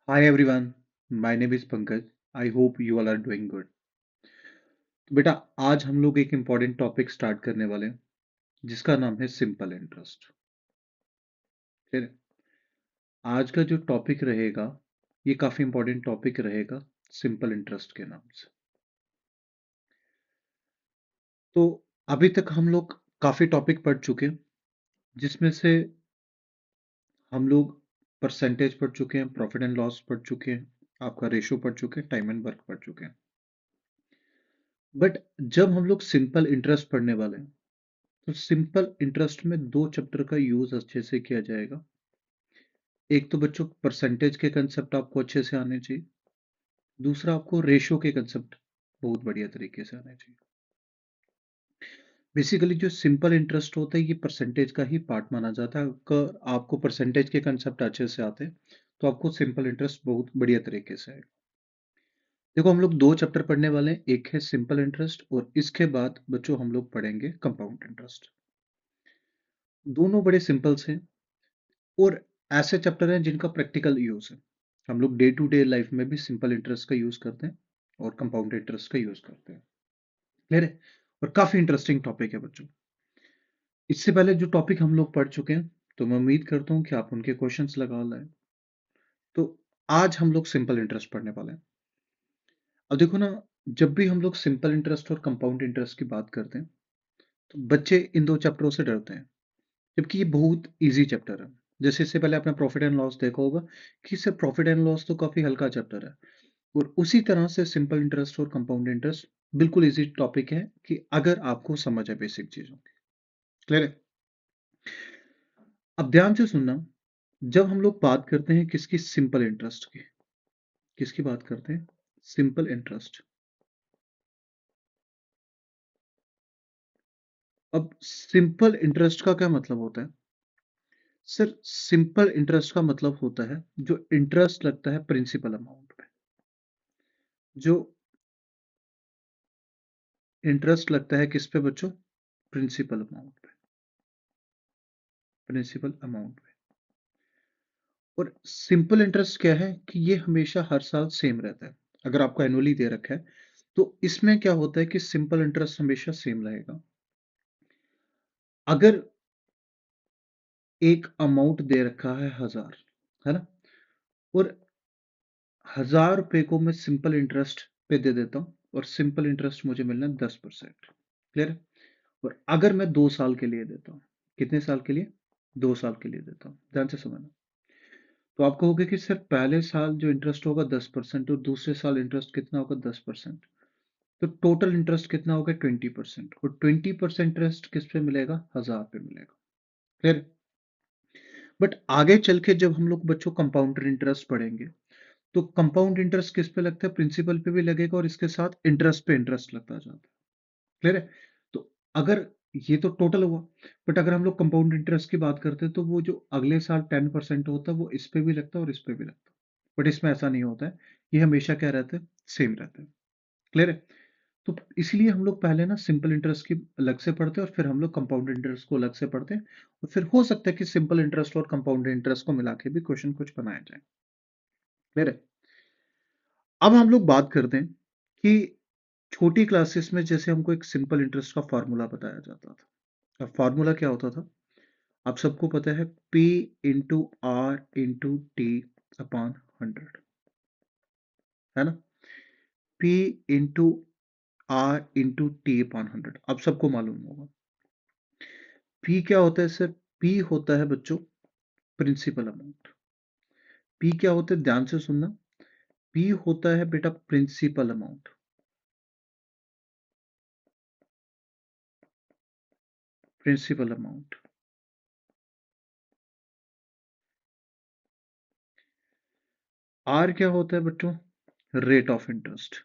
Hi everyone, my name is Pankaj. I hope you all are doing good. तो बेटा आज हम लोग एक इम्पॉर्टेंट टॉपिक स्टार्ट करने वाले हैं जिसका नाम है सिंपल इंटरेस्ट। ठीक है। आज का जो टॉपिक रहेगा ये काफी इम्पोर्टेंट टॉपिक रहेगा सिंपल इंटरेस्ट के नाम से। तो अभी तक हम लोग काफी टॉपिक पढ़ चुके हैं जिसमें से हम लोग परसेंटेज पढ़ चुके हैं, प्रॉफिट एंड लॉस पढ़ चुके हैं, आपका रेशो पढ़ चुके हैं, टाइम एंड वर्क पढ़ चुके हैं। बट जब हम लोग सिंपल इंटरेस्ट पढ़ने वाले हैं तो सिंपल इंटरेस्ट में दो चैप्टर का यूज अच्छे से किया जाएगा। एक तो बच्चों परसेंटेज के कंसेप्ट आपको अच्छे से आने चाहिए, दूसरा आपको रेशो के कंसेप्ट बहुत बढ़िया तरीके से आने चाहिए। बेसिकली जो सिंपल इंटरेस्ट होता है ये परसेंटेज का ही पार्ट माना जाता है। अगर आपको परसेंटेज के कंसेप्ट अच्छे से आते हैं तो आपको सिंपल इंटरेस्ट बहुत बढ़िया तरीके से आएगा। देखो हम लोग दो चैप्टर पढ़ने वाले हैं, एक है सिंपल इंटरेस्ट और इसके बाद बच्चों हम लोग पढ़ेंगे कंपाउंड इंटरेस्ट। दोनों बड़े सिंपल से और ऐसे चैप्टर हैं जिनका प्रैक्टिकल यूज है। हम लोग डे टू डे लाइफ में भी सिंपल इंटरेस्ट का यूज करते हैं और कंपाउंड इंटरेस्ट का यूज करते हैं। क्लियर है। और काफी इंटरेस्टिंग टॉपिक है बच्चों। इससे पहले जो टॉपिक हम लोग पढ़ चुके हैं तो मैं उम्मीद करता हूँ कि आप उनके क्वेश्चंस लगा लाए। तो आज हम लोग सिंपल इंटरेस्ट पढ़ने वाले हैं। अब देखो ना, जब भी हम लोग सिंपल इंटरेस्ट और कंपाउंड इंटरेस्ट की बात करते हैं तो बच्चे इन दो चैप्टरों से डरते हैं, जबकि ये बहुत इजी चैप्टर है। जैसे इससे पहले आपने प्रॉफिट एंड लॉस देखा होगा कि सिर्फ प्रॉफिट एंड लॉस तो काफी हल्का चैप्टर है, और उसी तरह से सिंपल इंटरेस्ट और कंपाउंड इंटरेस्ट बिल्कुल इजी टॉपिक है कि अगर आपको समझ है बेसिक चीजों की। क्लियर है। अब ध्यान से सुनना, जब हम लोग बात करते हैं किसकी सिंपल इंटरेस्ट की, किसकी बात करते हैं सिंपल इंटरेस्ट। अब सिंपल इंटरेस्ट का क्या मतलब होता है? सर सिंपल इंटरेस्ट का मतलब होता है जो इंटरेस्ट लगता है प्रिंसिपल अमाउंट पे, जो इंटरेस्ट लगता है किस पे बच्चों, प्रिंसिपल अमाउंट पे, प्रिंसिपल अमाउंट पे। और सिंपल इंटरेस्ट क्या है कि ये हमेशा हर साल सेम रहता है। अगर आपको एनुअली दे रखा है तो इसमें क्या होता है कि सिंपल इंटरेस्ट हमेशा सेम रहेगा। अगर एक अमाउंट दे रखा है 1000, है ना, और 1000 रुपए को मैं सिंपल इंटरेस्ट पे दे देता हूँ और सिंपल इंटरेस्ट मुझे मिलना है 10%। क्लियर है। और अगर मैं 2 साल के लिए देता हूँ, कितने साल के लिए, 2 साल के लिए देता हूँ, ध्यान से समझना। तो आप कहोगे कि सर पहले साल जो इंटरेस्ट होगा 10% और दूसरे साल इंटरेस्ट कितना होगा 10%, तो टोटल इंटरेस्ट कितना होगा 20%, और 20% इंटरेस्ट किस पे मिलेगा, 1000 पे मिलेगा। क्लियर। बट आगे चल के जब हम लोग बच्चों कंपाउंडर इंटरेस्ट पढ़ेंगे तो कंपाउंड इंटरेस्ट किस पे लगता है, प्रिंसिपल पे भी लगेगा और इसके साथ इंटरेस्ट पे इंटरेस्ट लगता जाता है। क्लियर है। तो अगर ये तो टोटल हुआ, बट अगर हम लोग कंपाउंड इंटरेस्ट की बात करते हैं तो वो जो अगले साल 10% होता है वो इस पे भी लगता है और इस पे भी लगता है। बट इसमें ऐसा नहीं होता है, ये हमेशा क्या रहता है, सेम रहता है। क्लियर है। तो इसलिए हम लोग पहले ना सिंपल इंटरेस्ट की अलग से पढ़ते हैं और फिर हम लोग कंपाउंड इंटरेस्ट को अलग से पढ़ते हैं, और फिर हो सकता है कि सिंपल इंटरेस्ट और कंपाउंड इंटरेस्ट को मिला के भी क्वेश्चन कुछ बनाया जाए। क्लियर है। अब हम लोग बात करते हैं कि छोटी क्लासेस में जैसे हमको एक सिंपल इंटरेस्ट का फार्मूला बताया जाता था। अब फार्मूला क्या होता था, आप सबको पता है, P into are into T upon 100, है ना। P into are into T upon 100 आप सबको मालूम होगा। P क्या होता है सर, P होता है बच्चों प्रिंसिपल अमाउंट। P क्या होता है, ध्यान से सुनना, P होता है बेटा principal amount, principal amount. R क्या होता है बच्चों, रेट ऑफ इंटरेस्ट।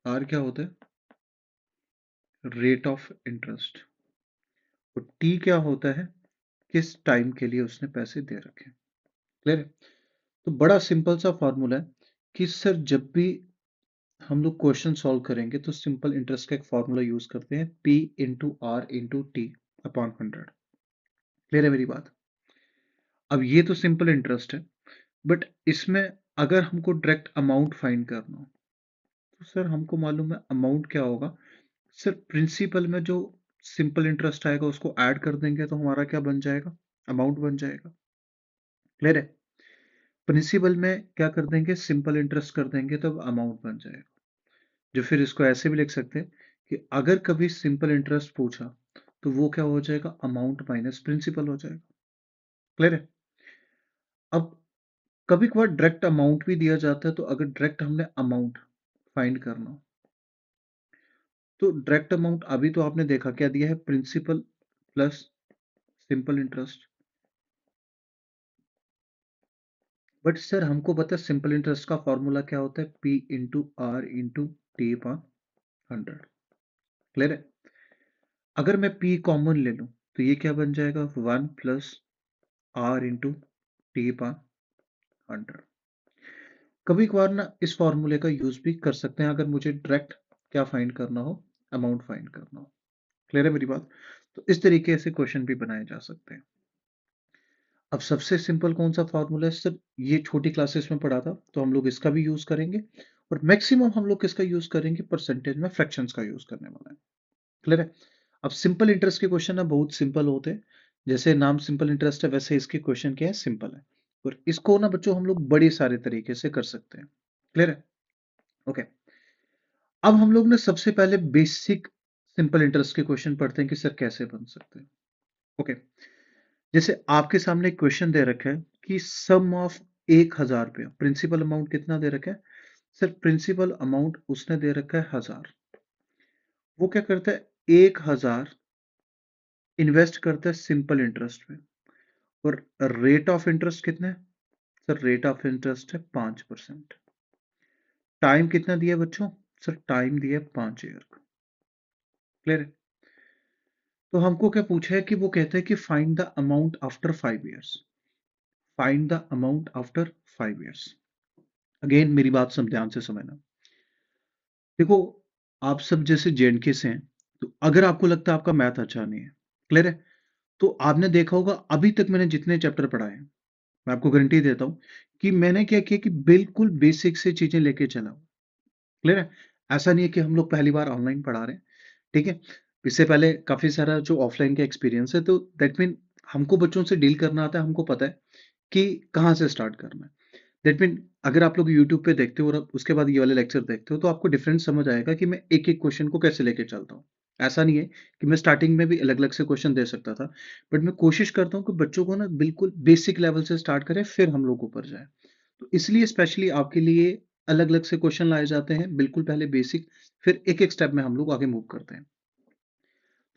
R क्या होता है, रेट ऑफ इंटरेस्ट। और T क्या होता है, किस टाइम के लिए उसने पैसे दे रखे। क्लियर है। तो बड़ा सिंपल सा फॉर्मूला है कि सर जब भी हम लोग क्वेश्चन सॉल्व करेंगे तो सिंपल इंटरेस्ट का एक फॉर्मूला यूज करते हैं, P into are into T upon 100। Clear है मेरी बात। अब ये तो सिंपल इंटरेस्ट है, बट इसमें अगर हमको डायरेक्ट अमाउंट फाइंड करना हो तो सर हमको मालूम है अमाउंट क्या होगा। सर प्रिंसिपल में जो सिंपल इंटरेस्ट आएगा उसको ऐड कर देंगे तो हमारा क्या बन जाएगा, अमाउंट बन जाएगा। क्लियर है। प्रिंसिपल में क्या कर देंगे, सिंपल इंटरेस्ट कर देंगे तो अमाउंट बन जाएगा। जो फिर इसको ऐसे भी लिख सकते हैं कि अगर कभी सिंपल इंटरेस्ट पूछा तो वो क्या हो जाएगा, अमाउंट माइनस प्रिंसिपल हो जाएगा। क्लियर है। अब कभी कभार डायरेक्ट अमाउंट भी दिया जाता है, तो अगर डायरेक्ट हमने अमाउंट फाइंड करना हो तो डायरेक्ट अमाउंट अभी तो आपने देखा क्या दिया है, principal plus simple interest. But sir हमको पता है सिंपल इंटरेस्ट का फॉर्मूला क्या होता है, P into are into T upon 100। Clear है। अगर मैं पी कॉमन ले लूं तो ये क्या बन जाएगा, 1 plus R into T upon 100। कभी कभार ना इस फॉर्मूले का यूज भी कर सकते हैं अगर मुझे डायरेक्ट क्या फाइंड करना हो, अमाउंट फाइंड करना हो। क्लियर है मेरी बात। तो इस तरीके से क्वेश्चन भी बनाए जा सकते हैं। अब सबसे सिंपल कौन सा फॉर्मूला है सर, ये छोटी क्लासेस में पढ़ा था तो हम लोग इसका भी यूज करेंगे, और मैक्सिमम हम लोग किसका यूज करेंगे, परसेंटेज में फ्रैक्शंस का यूज करने वाला है। क्लियर है। अब सिंपल इंटरेस्ट के क्वेश्चन ना बहुत सिंपल होते हैं, जैसे नाम सिंपल इंटरेस्ट है वैसे इसके क्वेश्चन क्या है, सिंपल है। और इसको ना बच्चों हम लोग बड़े सारे तरीके से कर सकते हैं। क्लियर है। ओके। अब हम लोग ने सबसे पहले बेसिक सिंपल इंटरेस्ट के क्वेश्चन पढ़ते हैं कि सर कैसे बन सकते हैं। ओके। जैसे आपके सामने एक क्वेश्चन दे रखा है कि सम ऑफ 1,000 रुपया, प्रिंसिपल अमाउंट कितना दे रखा है सर, प्रिंसिपल अमाउंट उसने दे रखा है 1,000। वो क्या करता है, 1,000 इन्वेस्ट करता है सिंपल इंटरेस्ट में, और रेट ऑफ इंटरेस्ट कितना है सर, रेट ऑफ इंटरेस्ट है 5%। टाइम कितना दिया बच्चों सर, टाइम दिया 5 ईयर का। क्लियर है। तो हमको क्या पूछा है कि वो कहता है कि find the amount after 5 years, find the amount after 5 years. Again मेरी बात सब ध्यान से समझना। देखो, आप सब जैसे जेएनके से हैं, तो अगर आपको लगता है आपका मैथ अच्छा नहीं है, क्लियर है, तो आपने देखा होगा अभी तक मैंने जितने चैप्टर पढ़ाए हैं, मैं आपको गारंटी देता हूं कि मैंने क्या किया कि बिल्कुल बेसिक से चीजें लेके चला हूं। क्लियर है। ऐसा नहीं है कि हम लोग पहली बार ऑनलाइन पढ़ा रहे हैं। ठीक है। इससे पहले काफी सारा जो ऑफलाइन का एक्सपीरियंस है, तो दैट मीन हमको बच्चों से डील करना आता है, हमको पता है कि कहाँ से स्टार्ट करना है। दैट मीन अगर आप लोग यूट्यूब पे देखते हो और उसके बाद ये वाले लेक्चर देखते हो तो आपको डिफरेंस समझ आएगा कि मैं एक एक क्वेश्चन को कैसे लेके चलता हूँ। ऐसा नहीं है कि मैं स्टार्टिंग में भी अलग अलग से क्वेश्चन दे सकता था, बट मैं कोशिश करता हूँ कि बच्चों को ना बिल्कुल बेसिक लेवल से स्टार्ट करें फिर हम लोग ऊपर जाए। तो इसलिए स्पेशली आपके लिए अलग अलग से क्वेश्चन लाए जाते हैं, बिल्कुल पहले बेसिक, फिर एक एक स्टेप में हम लोग आगे मूव करते हैं।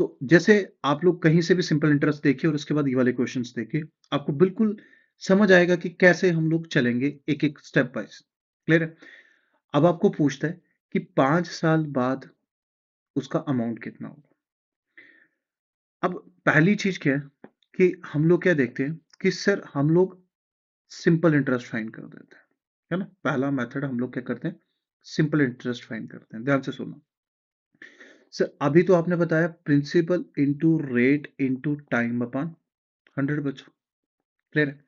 तो जैसे आप लोग कहीं से भी सिंपल इंटरेस्ट देखिए और उसके बाद ये वाले क्वेश्चंस देखिए, आपको बिल्कुल समझ आएगा कि कैसे हम लोग चलेंगे एक एक स्टेप वाइज। क्लियर है। अब आपको पूछता है कि 5 साल बाद उसका अमाउंट कितना होगा। अब पहली चीज क्या है कि हम लोग क्या देखते हैं कि सर हम लोग सिंपल इंटरेस्ट फाइंड कर देते हैं, है ना। पहला मेथड हम लोग क्या करते हैं, सिंपल इंटरेस्ट फाइंड करते हैं। ध्यान से सुनो सर, अभी तो आपने बताया principal into rate into time upon 100 बच्चों। क्लियर है।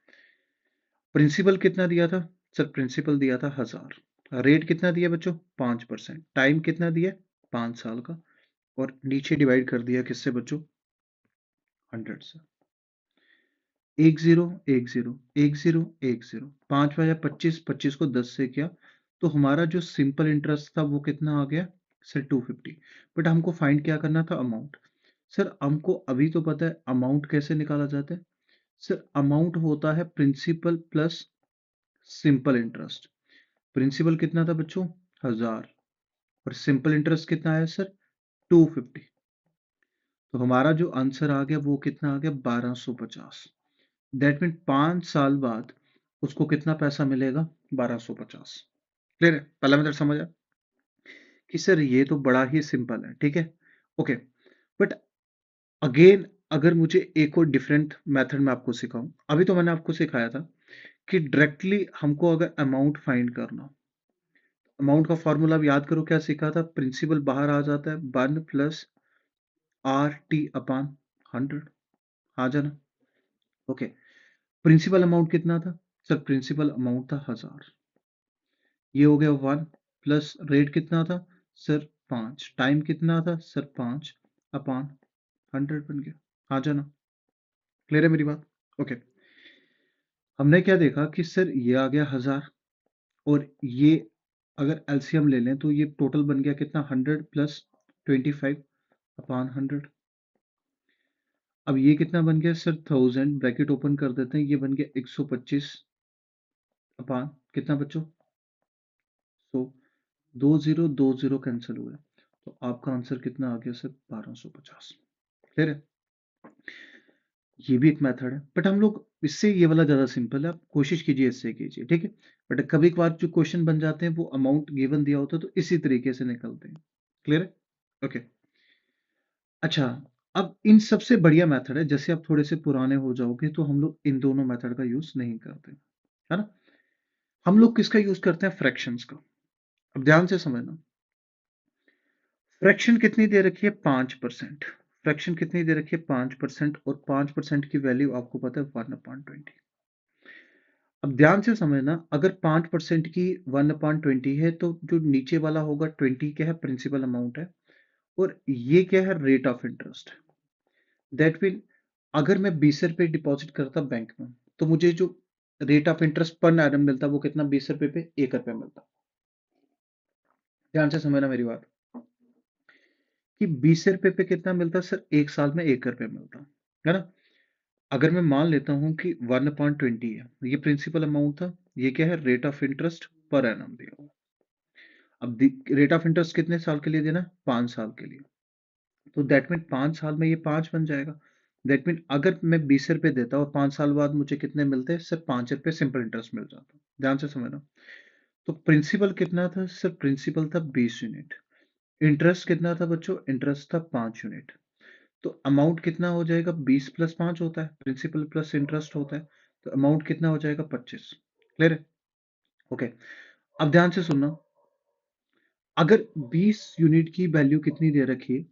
प्रिंसिपल कितना दिया था सर, प्रिंसिपल दिया था 1,000। रेट कितना दिया बच्चों, 5%। टाइम कितना दिया, 5 साल का। और नीचे डिवाइड कर दिया किससे बच्चों, 100 से। 10 10 10 10, 5 5 25, 25 को 10 से किया तो हमारा जो सिंपल इंटरेस्ट था वो कितना आ गया सर, 250। बट हमको फाइंड क्या करना था, अमाउंट। सर हमको अभी तो पता है अमाउंट कैसे निकाला जाता है सर, अमाउंट होता है principal plus simple interest. Principal कितना था बच्चों, 1,000, और सिंपल इंटरेस्ट कितना है सर, 250। तो हमारा जो आंसर आ गया वो कितना आ गया, 1,250। दैट मीन 5 साल बाद उसको कितना पैसा मिलेगा, 1,250। क्लियर है, पहला मेथड समझ आया कि सर ये तो बड़ा ही सिंपल है। ठीक है। ओके। बट अगेन अगर मुझे एक और डिफरेंट मेथड में आपको सिखाऊं, अभी तो मैंने आपको सिखाया था कि डायरेक्टली हमको अगर अमाउंट फाइंड करना, अमाउंट का फॉर्मूला अब याद करो क्या सीखा था, प्रिंसिपल बाहर आ जाता है 1 प्लस आर टी अपॉन 100। आ जाना। ओके। प्रिंसिपल अमाउंट कितना था सर प्रिंसिपल अमाउंट था 1000, ये हो गया 1 प्लस रेट कितना था सर 5, टाइम कितना था सर 5 अपॉन 100 बन गया। आ जाना, क्लियर है मेरी बात? ओके, हमने क्या देखा कि सर ये आ गया 1000 और ये अगर एलसीएम ले लें तो ये टोटल बन गया कितना 100 प्लस 25 अपॉन 100। अब ये कितना बन गया सर 1000, ब्रैकेट ओपन कर देते हैं, ये बन गया 125 अपॉन कितना बच्चों 100, 20 कैंसिल हुए, तो आपका आंसर कितना आ गया सर 1250। क्लियर है? ये भी एक मेथड है, बट हम लोग इससे ये वाला ज्यादा सिंपल है, आप कोशिश कीजिए इससे कीजिए, ठीक है? बट कभी कभार जो क्वेश्चन बन जाते हैं वो अमाउंट गिवन दिया होता है तो इसी तरीके से निकलते हैं। क्लियर है? ओके, अच्छा, अब इन सबसे बढ़िया मेथड है, जैसे आप थोड़े से पुराने हो जाओगे तो हम लोग इन दोनों मेथड का यूज नहीं करते, है ना? हम लोग किसका यूज करते हैं? फ्रैक्शंस का। अब ध्यान से समझना, फ्रैक्शन कितनी दे रखी है 5%, फ्रैक्शन कितनी दे रखी है 5%, और 5% की वैल्यू आपको पता है 1/20। अब ध्यान से समझना, अगर 5% की 1/20 है तो जो नीचे वाला होगा 20 क्या है? प्रिंसिपल अमाउंट है, और ये क्या है? Rate of interest. That mean अगर मैं 20 रुपए डिपॉजिट करता बैंक में तो मुझे जो rate of interest per annum मिलता वो कितना? 20 रुपए पे 1 रुपया मिलता। ध्यान से समझना मेरी बात कि 20 रुपए पे कितना मिलता सर? 1 साल में 1 रुपया मिलता, है ना? अगर मैं मान लेता हूं कि 1/20 है, ये प्रिंसिपल अमाउंट था, ये क्या है? Rate of interest per annum दिया हुआ। अब रेट ऑफ इंटरेस्ट कितने साल के लिए देना? 5 साल के लिए, तो दैट मीन 5 साल में ये 5 बन जाएगा। दैट मीन अगर मैं 20 रुपए देता और 5 साल बाद मुझे कितने मिलते हैं? सिर्फ 5 रुपए सिंपल इंटरेस्ट मिल जाता। ध्यान से समझना, तो प्रिंसिपल कितना था सर? प्रिंसिपल था 20 यूनिट, इंटरेस्ट कितना था बच्चों? इंटरेस्ट था 5 यूनिट, तो अमाउंट कितना हो जाएगा? 20 + 5 होता है, प्रिंसिपल प्लस इंटरेस्ट होता है, तो अमाउंट कितना हो जाएगा? 25। क्लियर है? ओके, अब ध्यान से सुनना, अगर 20 यूनिट की वैल्यू कितनी दे रखी है?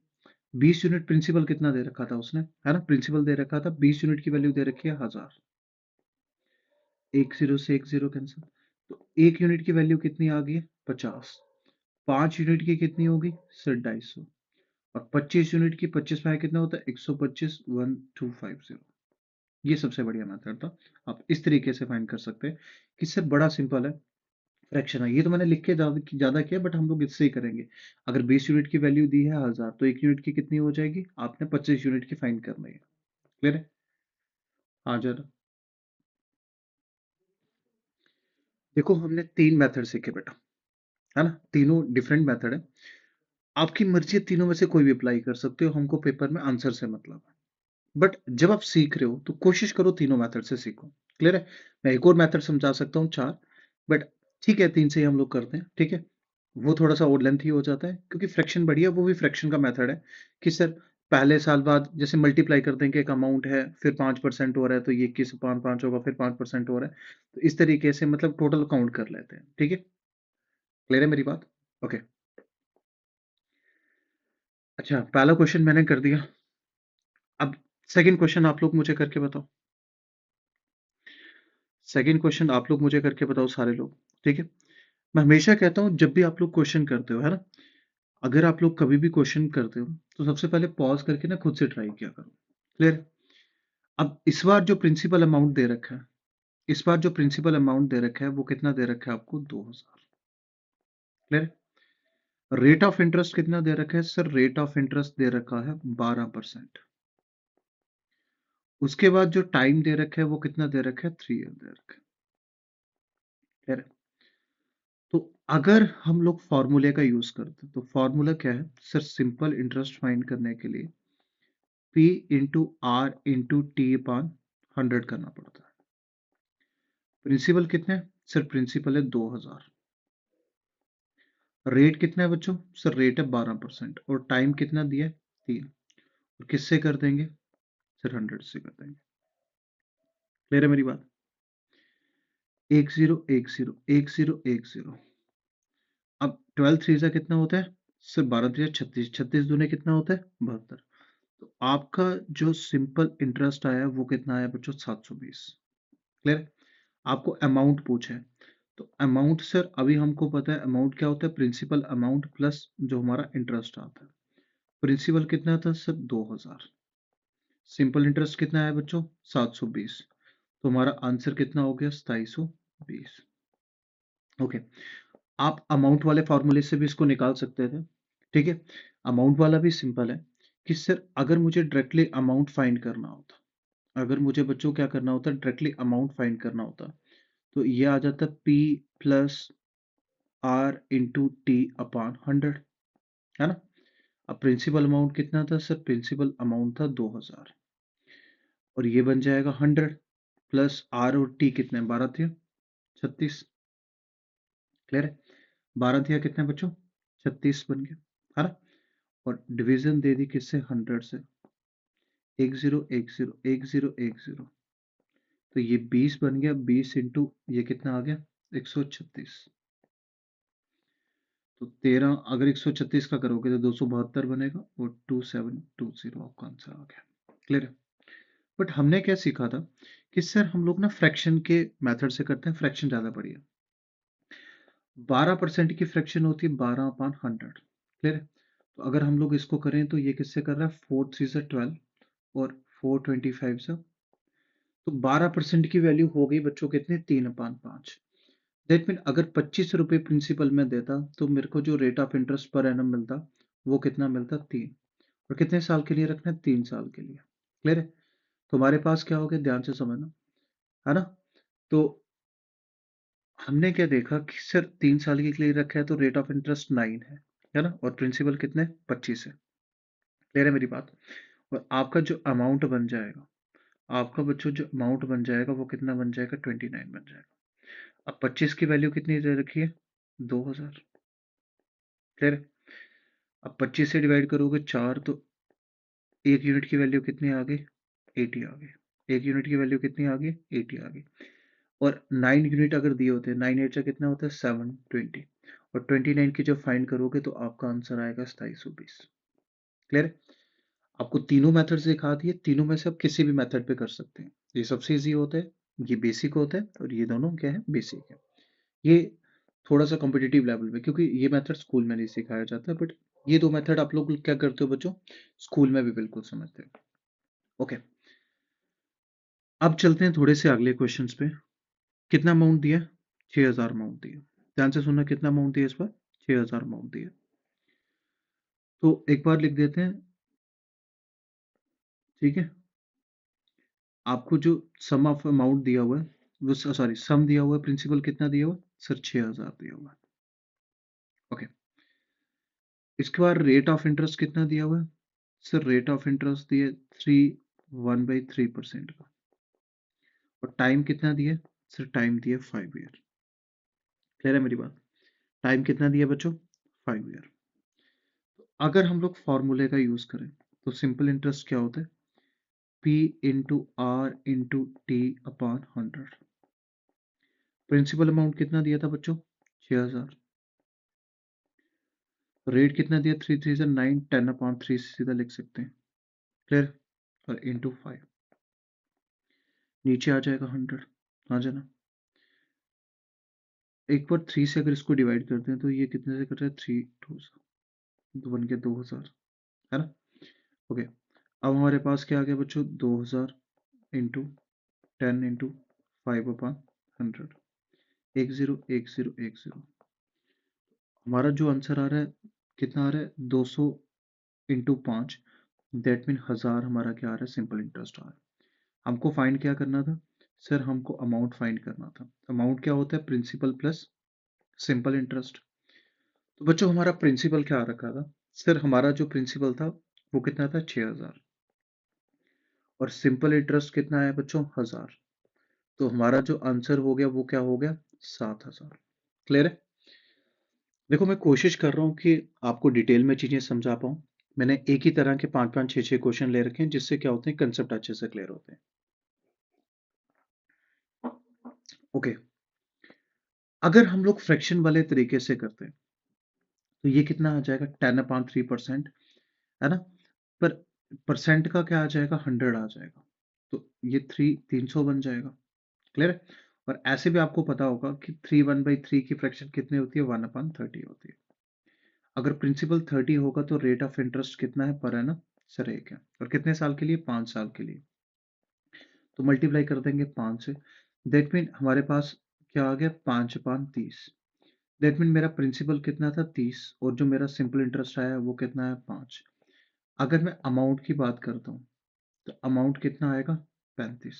20 यूनिट प्रिंसिपल कितना दे रखा था उसने, है ना? प्रिंसिपल दे रखा था 20 यूनिट की वैल्यू दे रखी है 1000, 10 से 10 कैंसिल, तो 1 यूनिट की वैल्यू कितनी आ गई है? 50। 5 यूनिट की कितनी होगी सर? 250, और 25 यूनिट की 25 में कितना होता है? 125, 1250। ये सबसे बढ़िया मेथड था, आप इस तरीके से फाइंड कर सकते हैं कि सर बड़ा सिंपल है, फ्रैक्शन है। ये तो मैंने लिख के ज्यादा किया, बट हम लोग इससे ही करेंगे। अगर 20 यूनिट की वैल्यू दी है 1000, तो 1 यूनिट की कितनी हो जाएगी? आपने 25 यूनिट की फाइंड करनी है। क्लियर है? हाँ जरा, देखो हमने 3 मेथड सीखे बेटा, है ना? तीनों डिफरेंट मेथड है, आपकी मर्जी है, तीनों में से कोई भी अप्लाई कर सकते हो, हमको पेपर में आंसर से मतलब है। बट जब आप सीख रहे हो तो कोशिश करो तीनों मेथड से सीखो। क्लियर है? मैं एक और मेथड समझा सकता हूँ 4, बट ठीक है 3 से ही हम लोग करते हैं, ठीक है? वो थोड़ा सा और लेंथी हो जाता है क्योंकि फ्रैक्शन बढ़िया, वो भी फ्रैक्शन का मेथड है कि सर पहले साल बाद जैसे मल्टीप्लाई करते हैं कि एक अमाउंट है, फिर 5% हो रहा है तो ये 21/5 होगा, फिर 5% हो रहा है, तो इस तरीके से मतलब टोटल काउंट कर लेते हैं। ठीक है? क्लियर है मेरी बात? ओके, अच्छा पहला क्वेश्चन मैंने कर दिया, अब सेकंड क्वेश्चन आप लोग मुझे करके बताओ। सेकंड क्वेश्चन आप लोग मुझे करके बताओ सारे लोग, ठीक है? मैं हमेशा कहता हूँ जब भी आप लोग क्वेश्चन करते हो, है ना, अगर आप लोग कभी भी क्वेश्चन करते हो तो सबसे पहले पॉज करके ना खुद से ट्राई किया करो। क्लियर? अब इस बार जो प्रिंसिपल अमाउंट दे रखा है, इस बार जो प्रिंसिपल अमाउंट दे रखा है वो कितना दे रखा है आपको? 2000। क्लियर? रेट ऑफ इंटरेस्ट कितना दे रखा है सर? रेट ऑफ इंटरेस्ट दे रखा है 12%। उसके बाद जो टाइम दे रखा है वो कितना दे रखा है? 3 ईयर दे रखा है। क्लियर? तो अगर हम लोग फॉर्मूले का यूज करते हैं तो फॉर्मूला क्या है सर? सिंपल इंटरेस्ट फाइंड करने के लिए P into are into T upon 100 करना पड़ता है। प्रिंसिपल कितने हैं सर? प्रिंसिपल है 2000। रेट कितना है बच्चों? सर रेट है 12%, और टाइम कितना दिया है? 3। और किससे कर देंगे सर? 100 से कर देंगे। क्लियर है मेरी बात? 10 10 10 अब 12 3 से कितना होता है सर? 12 3 36, 36 दूने कितना होता है? 72। तो आपका जो सिंपल इंटरेस्ट आया वो कितना आया बच्चों? 720। क्लियर? आपको अमाउंट पूछा है, तो अमाउंट सर अभी हमको पता है अमाउंट क्या होता है, प्रिंसिपल अमाउंट प्लस जो हमारा इंटरेस्ट आता है। प्रिंसिपल कितना था सर 2000, सिंपल इंटरेस्ट कितना है बच्चों 720, तो हमारा आंसर कितना हो गया 2720। ओके, आप अमाउंट वाले फॉर्मूले से भी इसको निकाल सकते थे। ठीक है, अमाउंट वाला भी सिंपल है कि सर अगर मुझे डायरेक्टली अमाउंट फाइंड करना होता, अगर मुझे बच्चों क्या करना होता डायरेक्टली अमाउंट फाइंड करना होता, तो ये आ जाता P plus R into T upon 100, है ना। अब प्रिंसिपल अमाउंट कितना था सर, प्रिंसिपल अमाउंट था 2000, और ये बन जाएगा 100 प्लस आर और टी कितने 12 थे 36। क्लियर है, 12 दिया कितने बच्चों 36 बन गया, है ना। और डिवीजन दे दी किससे 100 से, 10 10 10 10, तो ये 20 बन गया, 20 इंटू ये कितना आ गया 136, तो 13 अगर 136 का करोगे तो 272 बनेगा और 2720 आपका आंसर आ गया। क्लियर है, बट हमने क्या सीखा था कि सर हम लोग ना फ्रैक्शन के मेथड से करते हैं, फ्रैक्शन ज्यादा बढ़िया। 12% की फ्रैक्शन होती है 12/100। क्लियर है, तो अगर हम लोग इसको करें तो ये किससे कर रहा है 4 3 से 12 और 4 25 से, तो 12% की वैल्यू हो गई बच्चों कितने 3/5। दैट मीन अगर 25 रुपये प्रिंसिपल में देता तो मेरे को जो rate of interest per annum मिलता वो कितना मिलता 3, और कितने साल के लिए रखना है 3 साल के लिए। क्लियर है, तो हमारे पास क्या हो गया ध्यान से समझना, है ना। तो हमने क्या देखा कि सर 3 साल के लिए रखा है तो रेट ऑफ इंटरेस्ट 9 है ना, और प्रिंसिपल कितने 25 है। क्लियर है मेरी बात, और आपका जो अमाउंट बन जाएगा, आपका बच्चों जो अमाउंट बन जाएगा वो कितना बन जाएगा 29 बन जाएगा। अब 25 की वैल्यू कितनी दे रखी है 2000। क्लियर है, अब 25 से डिवाइड करोगे 4 तो एक यूनिट की वैल्यू कितनी आ गई 80 आ गई, एक यूनिट की वैल्यू कितनी आ गई 80 आ गई। और 9 यूनिट अगर दिए होते हैं 9 8 कितना होता है 720, और 29 की जब फाइंड करोगे तो आपका आंसर आएगा 2720। क्लियर है, आपको तीनों मेथड सिखा दिए, तीनों में से आप किसी भी मेथड पे कर सकते हैं, ये सबसे इजी होता है, ये बेसिक होता है, और ये दोनों क्या है बेसिक है। ये थोड़ा सा कॉम्पिटिटिव लेवल पे, क्योंकि ये मेथड स्कूल में नहीं सिखाया जाता, बट ये दो मेथड आप लोग क्या करते हो बच्चों स्कूल में भी बिल्कुल समझते हो। ओके, अब चलते हैं थोड़े से अगले क्वेश्चंस पे। कितना अमाउंट दिया 6000 अमाउंट दिया, ध्यान से सुनना कितना अमाउंट दिया इस पर 6000 अमाउंट दिया, तो एक बार लिख देते हैं। ठीक है, आपको जो सम ऑफ अमाउंट दिया हुआ है वो सॉरी सम दिया हुआ है, प्रिंसिपल कितना दिया हुआ है सर 6000 दिया हुआ है। ओके, इसके बाद रेट ऑफ इंटरेस्ट कितना दिया हुआ है सर, रेट ऑफ इंटरेस्ट दिए 1/3% का, और टाइम कितना दिया सर, टाइम दिया 5 ईयर। क्लियर है मेरी बात, टाइम कितना दिया बच्चों 5 ईयर। अगर हम लोग फॉर्मूले का यूज करें तो सिंपल इंटरेस्ट क्या होता है P into are into T upon 100। Principal amount कितना दिया था बच्चों 6000, रेट कितना दिया 3 3 से 9 10/3 सीधा लिख सकते हैं। क्लियर, और इंटू 5 नीचे आ जाएगा 100, आ जाना। एक बार 3 से अगर इसको डिवाइड करते हैं तो ये कितने से कट रहा है 3 2 तो बन गया 2000, है ना। ओके, अब हमारे पास क्या आ गया बच्चों 2000 इंटू 10 इंटू 5/100, 10 10 10। हमारा जो आंसर आ रहा है कितना आ रहा है 200 इंटू 5, दैट मीन 1000 हमारा क्या आ रहा है सिंपल इंटरेस्ट आ रहा है। हमको फाइंड क्या करना था सर, हमको अमाउंट फाइंड करना था। अमाउंट क्या होता है प्रिंसिपल प्लस सिंपल इंटरेस्ट। तो बच्चों हमारा प्रिंसिपल क्या आ रखा था सर, हमारा जो प्रिंसिपल था वो कितना था 6000, और सिंपल इंटरेस्ट कितना है बच्चों 1000, तो हमारा जो आंसर हो गया वो क्या हो गया 7000। क्लियर है, देखो मैं कोशिश कर रहा हूँ कि आपको डिटेल में चीजें समझा पाऊँ। मैंने एक ही तरह के 5 5 6 6 क्वेश्चन ले रखे हैं जिससे क्या होते हैं कंसेप्ट अच्छे से क्लियर होते हैं। ओके, अगर हम लोग फ्रैक्शन वाले तरीके से करते हैं तो ये कितना आ जाएगा 10/3%, है ना। पर परसेंट का क्या आ जाएगा 100 आ जाएगा, तो ये 300 बन जाएगा। क्लियर है, और ऐसे भी आपको पता होगा कि 3 1/3 की फ्रैक्शन कितनी होती है, 1/30 होती है। अगर प्रिंसिपल 30 होगा तो रेट ऑफ इंटरेस्ट कितना है पर एनम, सर 1 है। और कितने साल के लिए, 5 साल के लिए। तो मल्टीप्लाई कर देंगे 5 से। दैट मीन हमारे पास क्या आ गया, 5/30। दैट मीन मेरा प्रिंसिपल कितना था, 30, और जो मेरा सिंपल इंटरेस्ट आया वो कितना है, 5। अगर मैं अमाउंट की बात करता हूँ तो अमाउंट कितना आएगा, 35।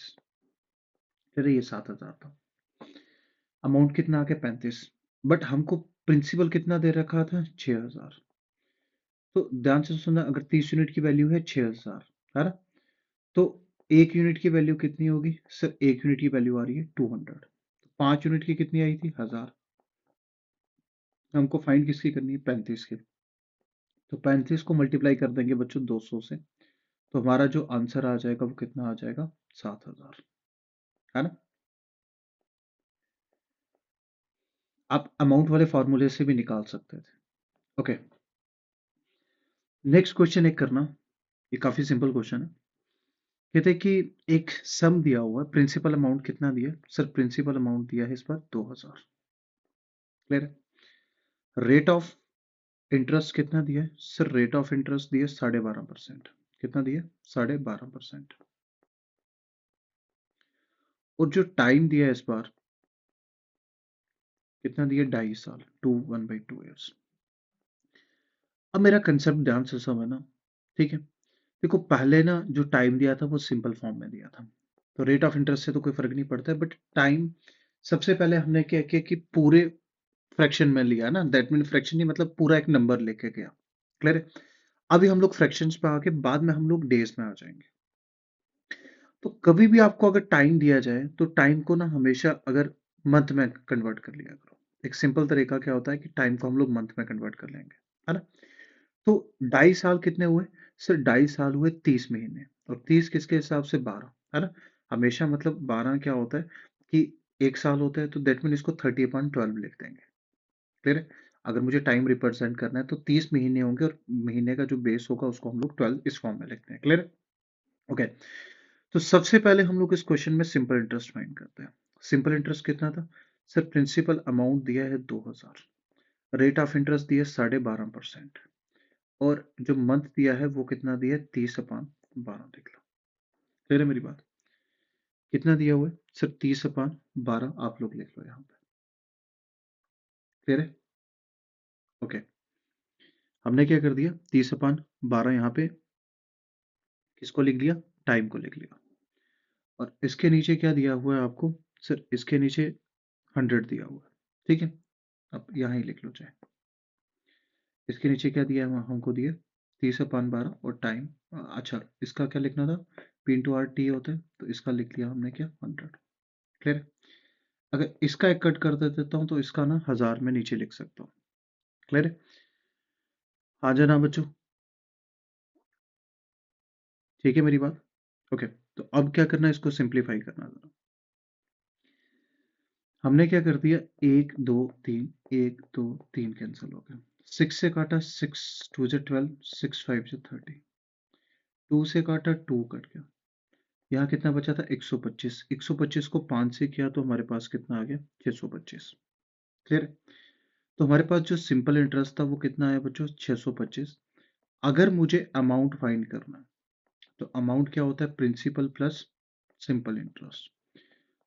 फिर ये 7,000 था। अमाउंट कितना आ गया, 35। बट हमको प्रिंसिपल कितना दे रखा था, 6,000। तो ध्यान से सुनना, अगर 30 यूनिट की वैल्यू है 6,000, है ना, तो 1 यूनिट की वैल्यू कितनी होगी सर, 1 यूनिट की वैल्यू आ रही है 200। 5 यूनिट की कितनी आई थी, 1,000। हमको फाइंड किसकी करनी है, 35 की। तो 35 को मल्टीप्लाई कर देंगे बच्चों 200 से, तो हमारा जो आंसर आ जाएगा वो कितना आ जाएगा, 7,000, है ना। आप अमाउंट वाले फॉर्मूले से भी निकाल सकते थे। ओके, नेक्स्ट क्वेश्चन एक करना, ये काफी सिंपल क्वेश्चन है। कहते हैं कि एक सम दिया हुआ है, प्रिंसिपल अमाउंट कितना दिया है सर, प्रिंसिपल अमाउंट दिया है इस पर 2,000। क्लियर है। रेट ऑफ इंटरेस्ट कितना दिया है सर, रेट ऑफ इंटरेस्ट दिया 12.5%। कितना दिया, 12.5%। और जो टाइम दिया है इस बार कितना दिया, 2.5 साल, 1/2 ईयर्स। अब मेरा कंसेप्ट ध्यान से समझना, ठीक है। देखो पहले ना जो टाइम दिया था वो सिंपल फॉर्म में दिया था, तो रेट ऑफ इंटरेस्ट से तो कोई फर्क नहीं पड़ता है, बट टाइम सबसे पहले हमने क्या किया कि पूरे फ्रैक्शन में लिया ना, दैट मीन फ्रैक्शन नहीं मतलब पूरा एक नंबर लेके गया। क्लियर है। अभी हम लोग फ्रैक्शंस पे आके बाद में हम लोग डेज में आ जाएंगे। तो कभी भी आपको अगर टाइम दिया जाए तो टाइम को ना हमेशा अगर मंथ में कन्वर्ट कर लिया करो। एक सिंपल तरीका क्या होता है कि टाइम को हम लोग मंथ में कन्वर्ट कर लेंगे, है ना। तो 2.5 साल कितने हुए सर, 2.5 साल हुए 30 महीने, और 30 किसके हिसाब से, 12, है ना। हमेशा मतलब 12 क्या होता है कि 1 साल होता है, तो दैट मीन इसको 30/12 लिख देंगे। क्लियर है। अगर मुझे टाइम रिप्रेजेंट करना है तो 30 महीने होंगे, और महीने का जो बेस होगा उसको हम लोग 12 इस फॉर्म में लिखते हैं। क्लियर है। ओके, तो सबसे पहले हम लोग इस क्वेश्चन में सिंपल इंटरेस्ट फाइंड करते हैं। सिंपल इंटरेस्ट कितना था सर, प्रिंसिपल अमाउंट दिया है 2,000, रेट ऑफ इंटरेस्ट दिया 12.5%, और जो मंथ दिया है वो कितना दिया है, 30/12 देख लो। क्लियर है मेरी बात। कितना दिया हुआ है सर, 30/12 आप लोग लिख लो यहाँ पे। क्लियर है। ओके, हमने क्या कर दिया, 30/12 यहाँ पे किसको लिख दिया, टाइम को लिख लिया। और इसके नीचे क्या दिया हुआ है आपको सर, इसके नीचे 100 दिया हुआ है। ठीक है, अब यहाँ ही लिख लो चाहे। इसके नीचे क्या दिया है, हमको दिया 30/12 और टाइम। अच्छा, इसका क्या लिखना था, P/RT होता है, तो इसका लिख लिया हमने क्या, 100। क्लियर। अगर इसका एक कट कर देता हूँ तो इसका ना 1000 में नीचे लिख सकता हूँ। क्लियर है। आ जाना बच्चों, ठीक है मेरी बात। ओके, तो अब क्या करना है, इसको सिंप्लीफाई करना जरा। हमने क्या कर दिया, 1 2 3, 1 2 3 कैंसिल हो गया। 6 से काटा, 6 2 12, 6 5 30। 2 से काटा, 2 कट गया। यहाँ कितना बचा था, 125। 125 को 5 से किया तो हमारे पास कितना आ गया, 625। क्लियर। तो हमारे पास जो सिंपल इंटरेस्ट था वो कितना है बच्चों, 625। अगर मुझे अमाउंट फाइंड करना है तो अमाउंट क्या होता है, प्रिंसिपल प्लस सिंपल इंटरेस्ट।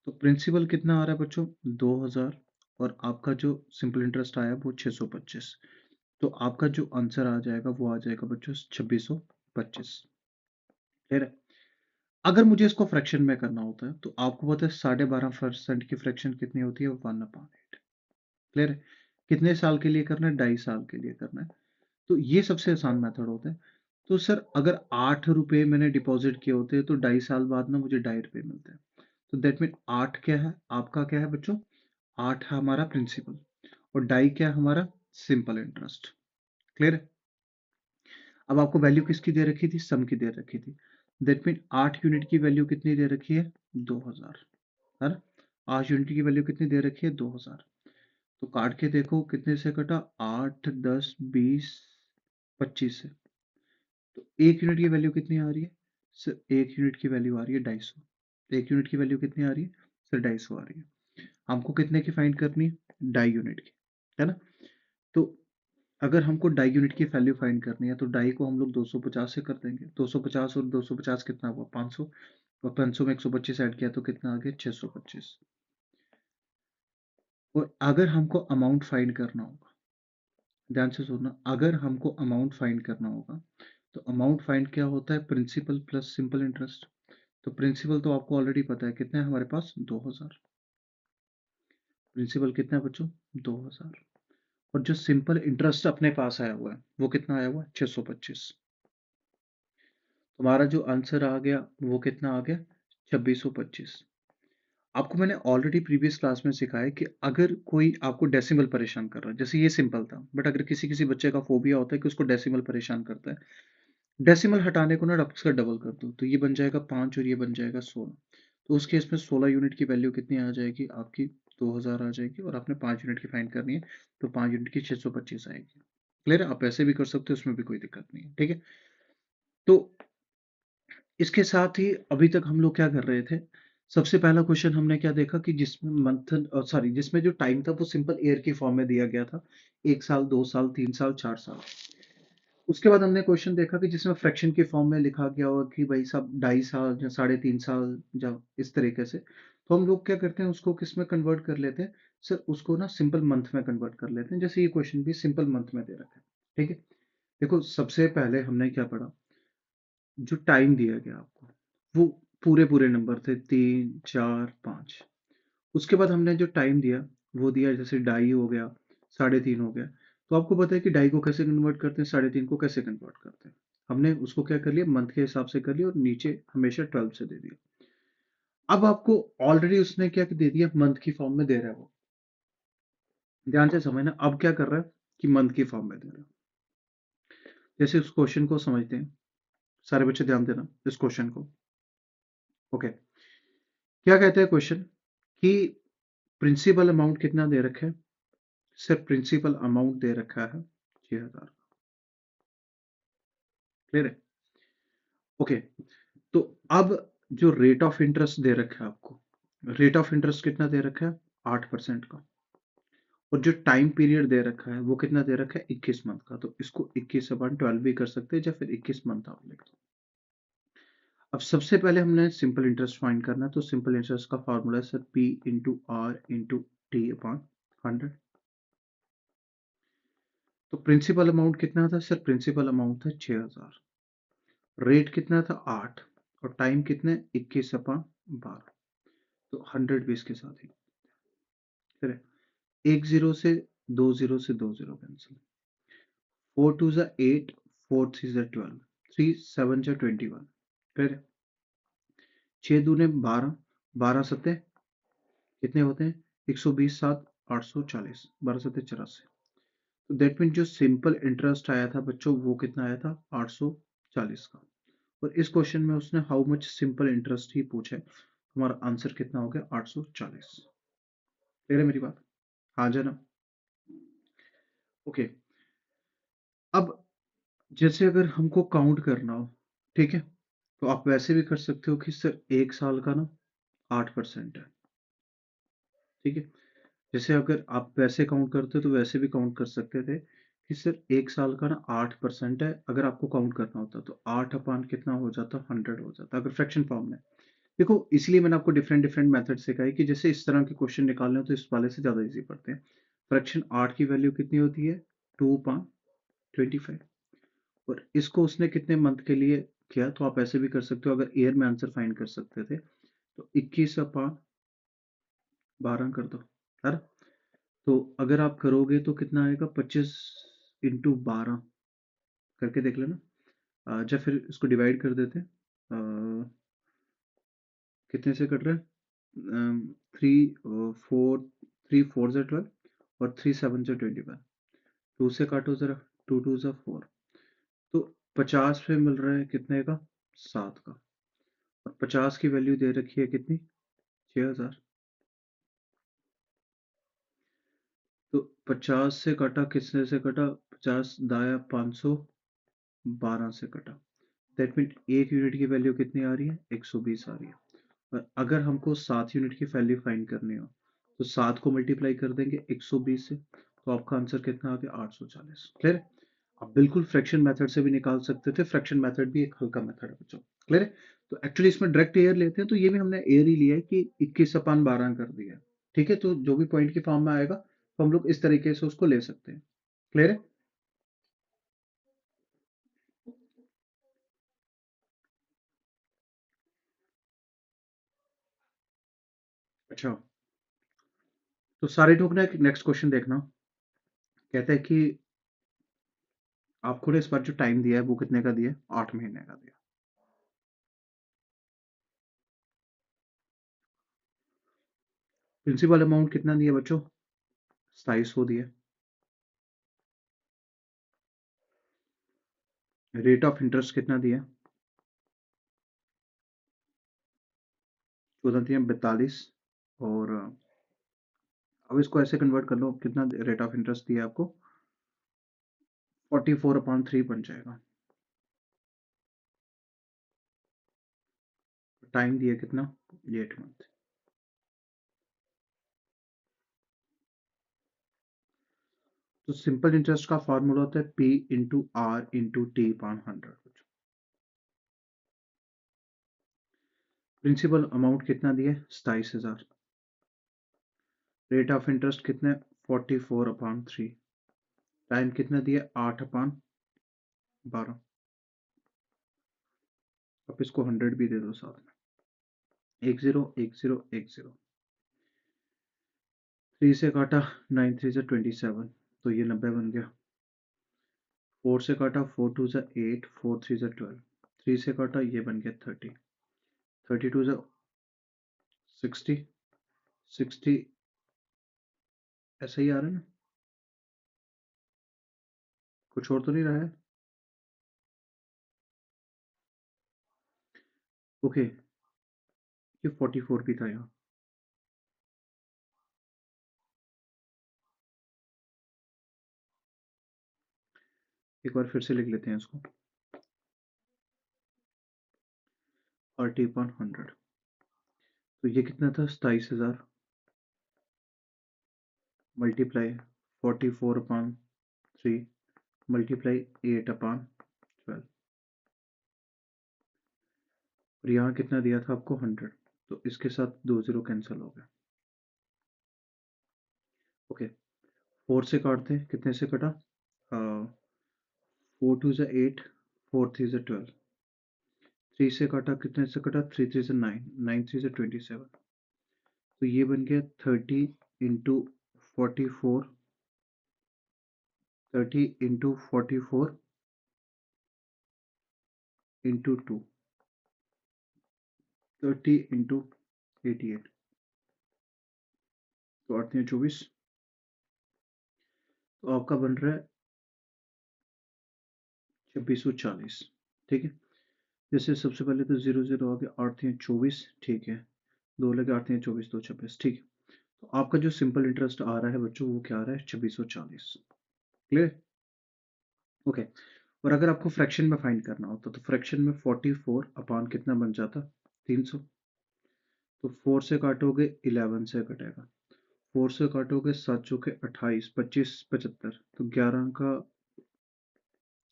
तो प्रिंसिपल कितना आ रहा है बच्चों, 2,000, और आपका जो सिंपल इंटरेस्ट आया वो 625। तो आपका जो आंसर आ जाएगा वो आ जाएगा बच्चों 2625। क्लियर है। अगर मुझे इसको फ्रैक्शन में करना होता है तो आपको पता है 12.5% की फ्रैक्शन कितनी होती है, 1/8। क्लियर है। कितने साल के लिए करना है, 2.5 साल के लिए करना है। तो ये सबसे आसान मेथड होता है। तो सर अगर 8 रुपये मैंने डिपॉजिट किए होते हैं तो 2.5 साल बाद ना मुझे 2.5 रुपये मिलते हैं। तो दैट मीन 8 क्या है आपका, क्या है बच्चों, 8 है हमारा प्रिंसिपल, और 2.5 क्या है हमारा सिंपल इंटरेस्ट। क्लियर है। अब आपको वैल्यू किसकी दे रखी थी, सम की दे रखी थी। दैट मीन 8 यूनिट की वैल्यू कितनी दे रखी है, 2,000, है ना। 8 यूनिट की वैल्यू कितनी दे रखी है, 2,000। तो काट के देखो कितने से कटा, 8 10 20 25 से। तो 1 यूनिट की वैल्यू कितनी आ रही है सर, 1 यूनिट की वैल्यू आ रही है 250। 1 यूनिट की वैल्यू कितनी आ रही है सर, 250 आ रही है। हमको कितने की फाइंड करनी है? 2.5 यूनिट की, है ना? तो अगर हमको 2.5 यूनिट की वैल्यू फाइंड करनी है तो 2.5 को हम लोग 250 से कर देंगे। 250 और 250 कितना हुआ? 500, और 500 में 125 ऐड किया तो कितना आ गया? 625। और अगर हमको अमाउंट फाइंड करना होगा, ध्यान से सुनना, अगर हमको अमाउंट फाइंड करना होगा तो अमाउंट फाइंड क्या होता है? Principal plus simple interest. तो प्रिंसिपल तो आपको ऑलरेडी पता है कितना है हमारे पास? 2000। प्रिंसिपल कितना है बच्चों? 2000। और जो सिंपल इंटरेस्ट अपने पास आया हुआ है वो कितना आया हुआ है? 625। तुम्हारा जो आंसर आ गया वो कितना आ गया? 2625। आपको मैंने ऑलरेडी प्रीवियस क्लास में सिखाया कि अगर कोई आपको डेसिमल परेशान कर रहा है, जैसे ये सिंपल था, बट अगर किसी किसी बच्चे का फोबिया होता है कि उसको डेसिमल परेशान करता है, डेसिमल हटाने को ना उसका डबल कर दो तो ये बन जाएगा 5 और ये बन जाएगा 16। तो उस केस में 16 यूनिट की वैल्यू कितनी आ जाएगी आपकी? 2000 आ जाएगी। और आपने 5 यूनिट की फाइंड करनी है तो 5 यूनिट की 625 आएगी। क्लियर है? आप ऐसे भी कर सकते हो, उसमें भी कोई दिक्कत नहीं है। ठीक है, तो इसके साथ ही अभी तक हम लोग क्या कर रहे थे? सबसे पहला क्वेश्चन हमने क्या देखा कि जिसमें मंथ, सॉरी, जिसमें जो टाइम था वो सिंपल ईयर की फॉर्म में दिया गया था। 1 साल, 2 साल, 3 साल, 4 साल। उसके बाद हमने क्वेश्चन देखा कि जिसमें फ्रैक्शन की फॉर्म में लिखा गया हो कि भाई साहब 2.5 साल या 3.5 साल, जब इस तरीके से, तो हम लोग क्या करते हैं, उसको किस में कन्वर्ट कर लेते हैं? सर उसको ना सिंपल मंथ में कन्वर्ट कर लेते हैं। जैसे ये क्वेश्चन भी सिंपल मंथ में दे रखा है। ठीक है, देखो सबसे पहले हमने क्या पढ़ा? जो टाइम दिया गया आपको वो पूरे पूरे नंबर थे, 3, 4, 5। उसके बाद हमने जो टाइम दिया वो दिया, जैसे 2.5 हो गया, 3.5 हो गया। तो आपको पता है कि 2.5 को कैसे कन्वर्ट करते हैं, 3.5 को कैसे कन्वर्ट करते हैं। हमने उसको क्या कर लिया? मंथ के हिसाब से कर लिया और नीचे हमेशा 12 से दे दिया। अब आपको ऑलरेडी उसने क्या दे दिया? मंथ की फॉर्म में दे रहा है वो। ध्यान से समझना, अब क्या कर रहा है कि मंथ की फॉर्म में दे रहा है। जैसे उस क्वेश्चन को समझते हैं, सारे बच्चे ध्यान देना इस क्वेश्चन को। ओके, क्या कहते हैं क्वेश्चन कि प्रिंसिपल अमाउंट कितना दे रखा है? सिर्फ प्रिंसिपल अमाउंट दे रखा है 6000। क्लियर है? ओके, तो अब जो रेट ऑफ इंटरेस्ट दे रखा है आपको, रेट ऑफ इंटरेस्ट कितना दे रखा है? 8% का। और जो टाइम पीरियड दे रखा है वो कितना दे रखा है? 21 मंथ का। तो इसको 21/12 भी कर सकते हैं या फिर 21 मंथ आप लिख दो। अब सबसे पहले हमने सिंपल इंटरेस्ट फाइंड करना है, तो सिंपल इंटरेस्ट का फॉर्मूला है sir P into are into T upon 100। तो प्रिंसिपल अमाउंट कितना था सर? प्रिंसिपल अमाउंट था 6000। रेट कितना था? 8। और टाइम कितने? 21/12। तो 100 भी इसके साथ ही। फिर 10 से 20 से 20 कैंसिल। 4 2 8, 4 3 12, 3 7 21। फिर 6 दूने 12, 12 सत्ते कितने होते हैं? 120, 7, 840, 12 सत्ते 84। तो दैट मीन जो सिंपल इंटरेस्ट आया था बच्चों वो कितना आया था? 840 का। और इस क्वेश्चन में उसने हाउ मच सिंपल इंटरेस्ट ही पूछा है। हमारा आंसर कितना हो गया? 840। क्लियर है मेरी बात? हाँ जाना। ओके, अब जैसे अगर हमको काउंट करना हो, ठीक है, तो आप वैसे भी कर सकते हो कि सर 1 साल का ना 8% है। ठीक है, जैसे अगर आप वैसे काउंट करते हो तो वैसे भी काउंट कर सकते थे कि सर 1 साल का ना 8% है। अगर आपको काउंट करना होता तो 8 अपान कितना हो जाता? 100 हो जाता अगर फ्रैक्शन फॉर्म में। देखो इसलिए मैंने आपको डिफरेंट डिफरेंट मेथड सिखाई कि जैसे इस तरह के क्वेश्चन निकालने हो तो इस वाले से ज़्यादा इजी पड़ते हैं। फ्रैक्शन 8 की वैल्यू कितनी होती है? 2/25। और इसको उसने कितने मंथ के लिए किया? तो आप ऐसे भी कर सकते हो, अगर ईयर में आंसर फाइंड कर सकते थे तो 21/12 कर दो, है ना? तो अगर आप करोगे तो कितना आएगा? 25 × 12 करके देख लेना। जब फिर इसको डिवाइड कर देते, कितने से कट रहा है? 3 4, 3 4 × 12 और 3 7 × 21। 2 से काटो जरा, 2 2 4। तो 50 पे मिल रहा है कितने का? 7 का। और 50 की वैल्यू दे रखी है कितनी? 6000। तो 50 से कटा, किसने से कटा? 50 दाया 512 से कटा। दैट मीन एक यूनिट की वैल्यू कितनी आ रही है? 120 आ रही है। और अगर हमको 7 यूनिट की वैल्यू फाइंड करनी हो तो 7 को मल्टीप्लाई कर देंगे 120 से, तो आपका आंसर कितना आ गया 840। क्लियर है? आप बिल्कुल फ्रैक्शन मेथड से भी निकाल सकते थे, फ्रैक्शन मेथड भी एक हल्का मेथड है बच्चों। क्लियर है? तो एक्चुअली इसमें डायरेक्ट एयर लेते हैं, तो ये भी हमने एयर ही लिया है कि 21/12 कर दिया है। ठीक है, तो जो भी पॉइंट की फॉर्म में आएगा तो हम लोग इस तरीके से उसको ले सकते हैं। क्लियर है? अच्छा, तो सारे लोग ना नेक्स्ट क्वेश्चन देखना। कहते हैं कि आपको ने इस बार जो टाइम दिया है वो कितने का दिया है? 8 महीने का दिया। प्रिंसिपल अमाउंट कितना दिया बच्चों? 2700 दिया। रेट ऑफ इंटरेस्ट कितना दिया? 14 दिया 42। और अब इसको ऐसे कन्वर्ट कर लो, कितना रेट ऑफ इंटरेस्ट दिया आपको? 44/3 बन जाएगा। टाइम दिया कितना? 8 मंथ। तो सिंपल इंटरेस्ट का फॉर्मूला होता है P/R/T/100। प्रिंसिपल अमाउंट कितना दिया? 27,000। रेट ऑफ इंटरेस्ट कितने? 44/3। टाइम कितना दिया? 8/12। अब इसको 100 भी दे दो साथ में। 10 10 10। 3 से काटा, 9 3 से 27, तो ये 90 बन गया। 4 से काटा, 4 2 से 8, 4 3 से 12। 3 से काटा, ये बन गया 30। 32 से 60। 60 ऐसा ही आ रहा है ना? कुछ और तो नहीं रहा है? ओके, ये 44 भी था यहाँ। एक बार फिर से लिख लेते हैं इसको। RT/100, तो ये कितना था? 27,000 मल्टीप्लाई 44/3 मल्टीप्लाई 8/12। और यहाँ कितना दिया था आपको? 100। तो इसके साथ 2 0 कैंसिल हो गए। ओके, 4 से काटते हैं, कितने से कटा? 4 2 से 8, 4 3 से 12। 3 से काटा, कितने से कटा? 3 3 से 9, 9 3 से 27। तो ये बन गया 30 × 44। 30 × 44 इंटू 2। 30 × 88, तो 8 3 24। तो आपका बन रहा है 2640। ठीक है, जैसे सबसे पहले तो 0 0 आ गया, 8 3 24। ठीक है, 2 लगे, 8 3 24, 2 26। ठीक है, तो आपका जो सिंपल इंटरेस्ट आ रहा है बच्चों, वो क्या आ रहा है? 2640। क्लियर? ओके, और अगर आपको फ्रैक्शन में फाइंड करना होता तो फ्रैक्शन में 44 अपान कितना बन जाता? 300। तो 4 से काटोगे 11 से कटेगा। 4 से काटोगे 7 चौके 28, 25 75, तो 11 का।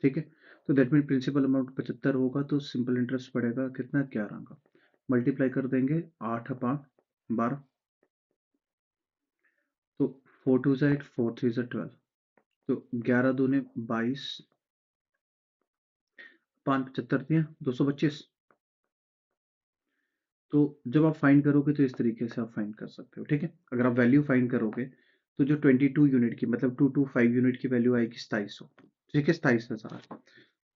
ठीक है, तो दैट मीन प्रिंसिपल अमाउंट 75 होगा, तो सिंपल इंटरेस्ट पड़ेगा कितना? 11 का। मल्टीप्लाई कर देंगे 8/12। तो 4 2 से 8, 4 3 से 12, तो 11 दूने 22, 5 75 दिए 225। तो जब आप फाइंड करोगे तो इस तरीके से आप फाइंड कर सकते हो। ठीक है, अगर आप वैल्यू फाइंड करोगे तो जो 22 यूनिट की, मतलब 225 यूनिट की वैल्यू आएगी 2700। ठीक है, 27,000।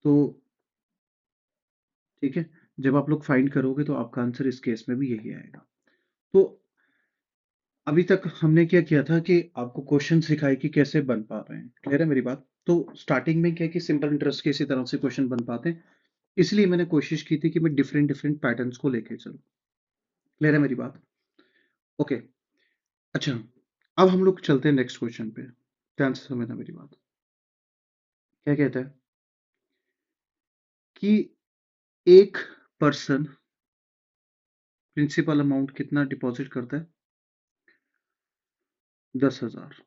तो ठीक है, जब आप लोग फाइंड करोगे तो आपका आंसर इस केस में भी यही आएगा। तो अभी तक हमने क्या किया था कि आपको क्वेश्चन सिखाए कि कैसे बन पा रहे हैं। क्लियर है मेरी बात? तो स्टार्टिंग में क्या कि सिंपल इंटरेस्ट के इसी तरह से क्वेश्चन बन पाते हैं, इसलिए मैंने कोशिश की थी कि मैं डिफरेंट डिफरेंट पैटर्न्स को लेके चलूं। क्लियर है मेरी बात? ओके, अच्छा, अब हम लोग चलते हैं नेक्स्ट क्वेश्चन पे। ध्यान से समझना मेरी बात। क्या कहता है कि एक पर्सन प्रिंसिपल अमाउंट कितना डिपॉजिट करता है? 10,000।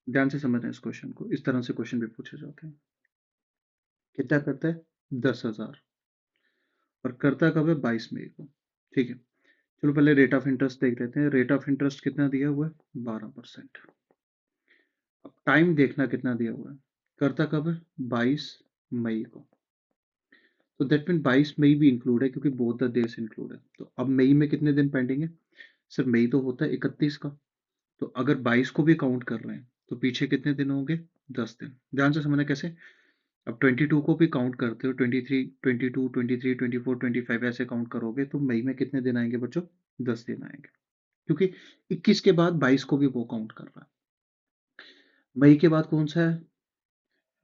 ध्यान से समझना इस क्वेश्चन को, इस तरह से क्वेश्चन भी पूछे जाते हैं। कितना करता है? 10,000। और करता कब है? 22 मई को। ठीक है, चलो पहले रेट ऑफ इंटरेस्ट देख लेते हैं। रेट ऑफ इंटरेस्ट कितना दिया हुआ है? 12%। अब टाइम देखना कितना दिया हुआ है। करता कब है? 22 मई को। तो दैट मीन 22 मई भी इंक्लूड है, क्योंकि बोथ द डेज इंक्लूड है। तो अब मई में कितने दिन पेंडिंग है? सर मई तो होता है 31 का। तो अगर 22 को भी काउंट कर रहे हैं तो पीछे कितने दिन होंगे? 10 दिन। ध्यान से समझना कैसे। अब 22 को भी काउंट करते हो, 23, 22, 23, 24, 25 ऐसे काउंट करोगे तो मई में कितने दिन आएंगे बच्चों? 10 दिन आएंगे, क्योंकि 21 के बाद 22 को भी वो काउंट कर रहा है। मई के बाद कौन सा है?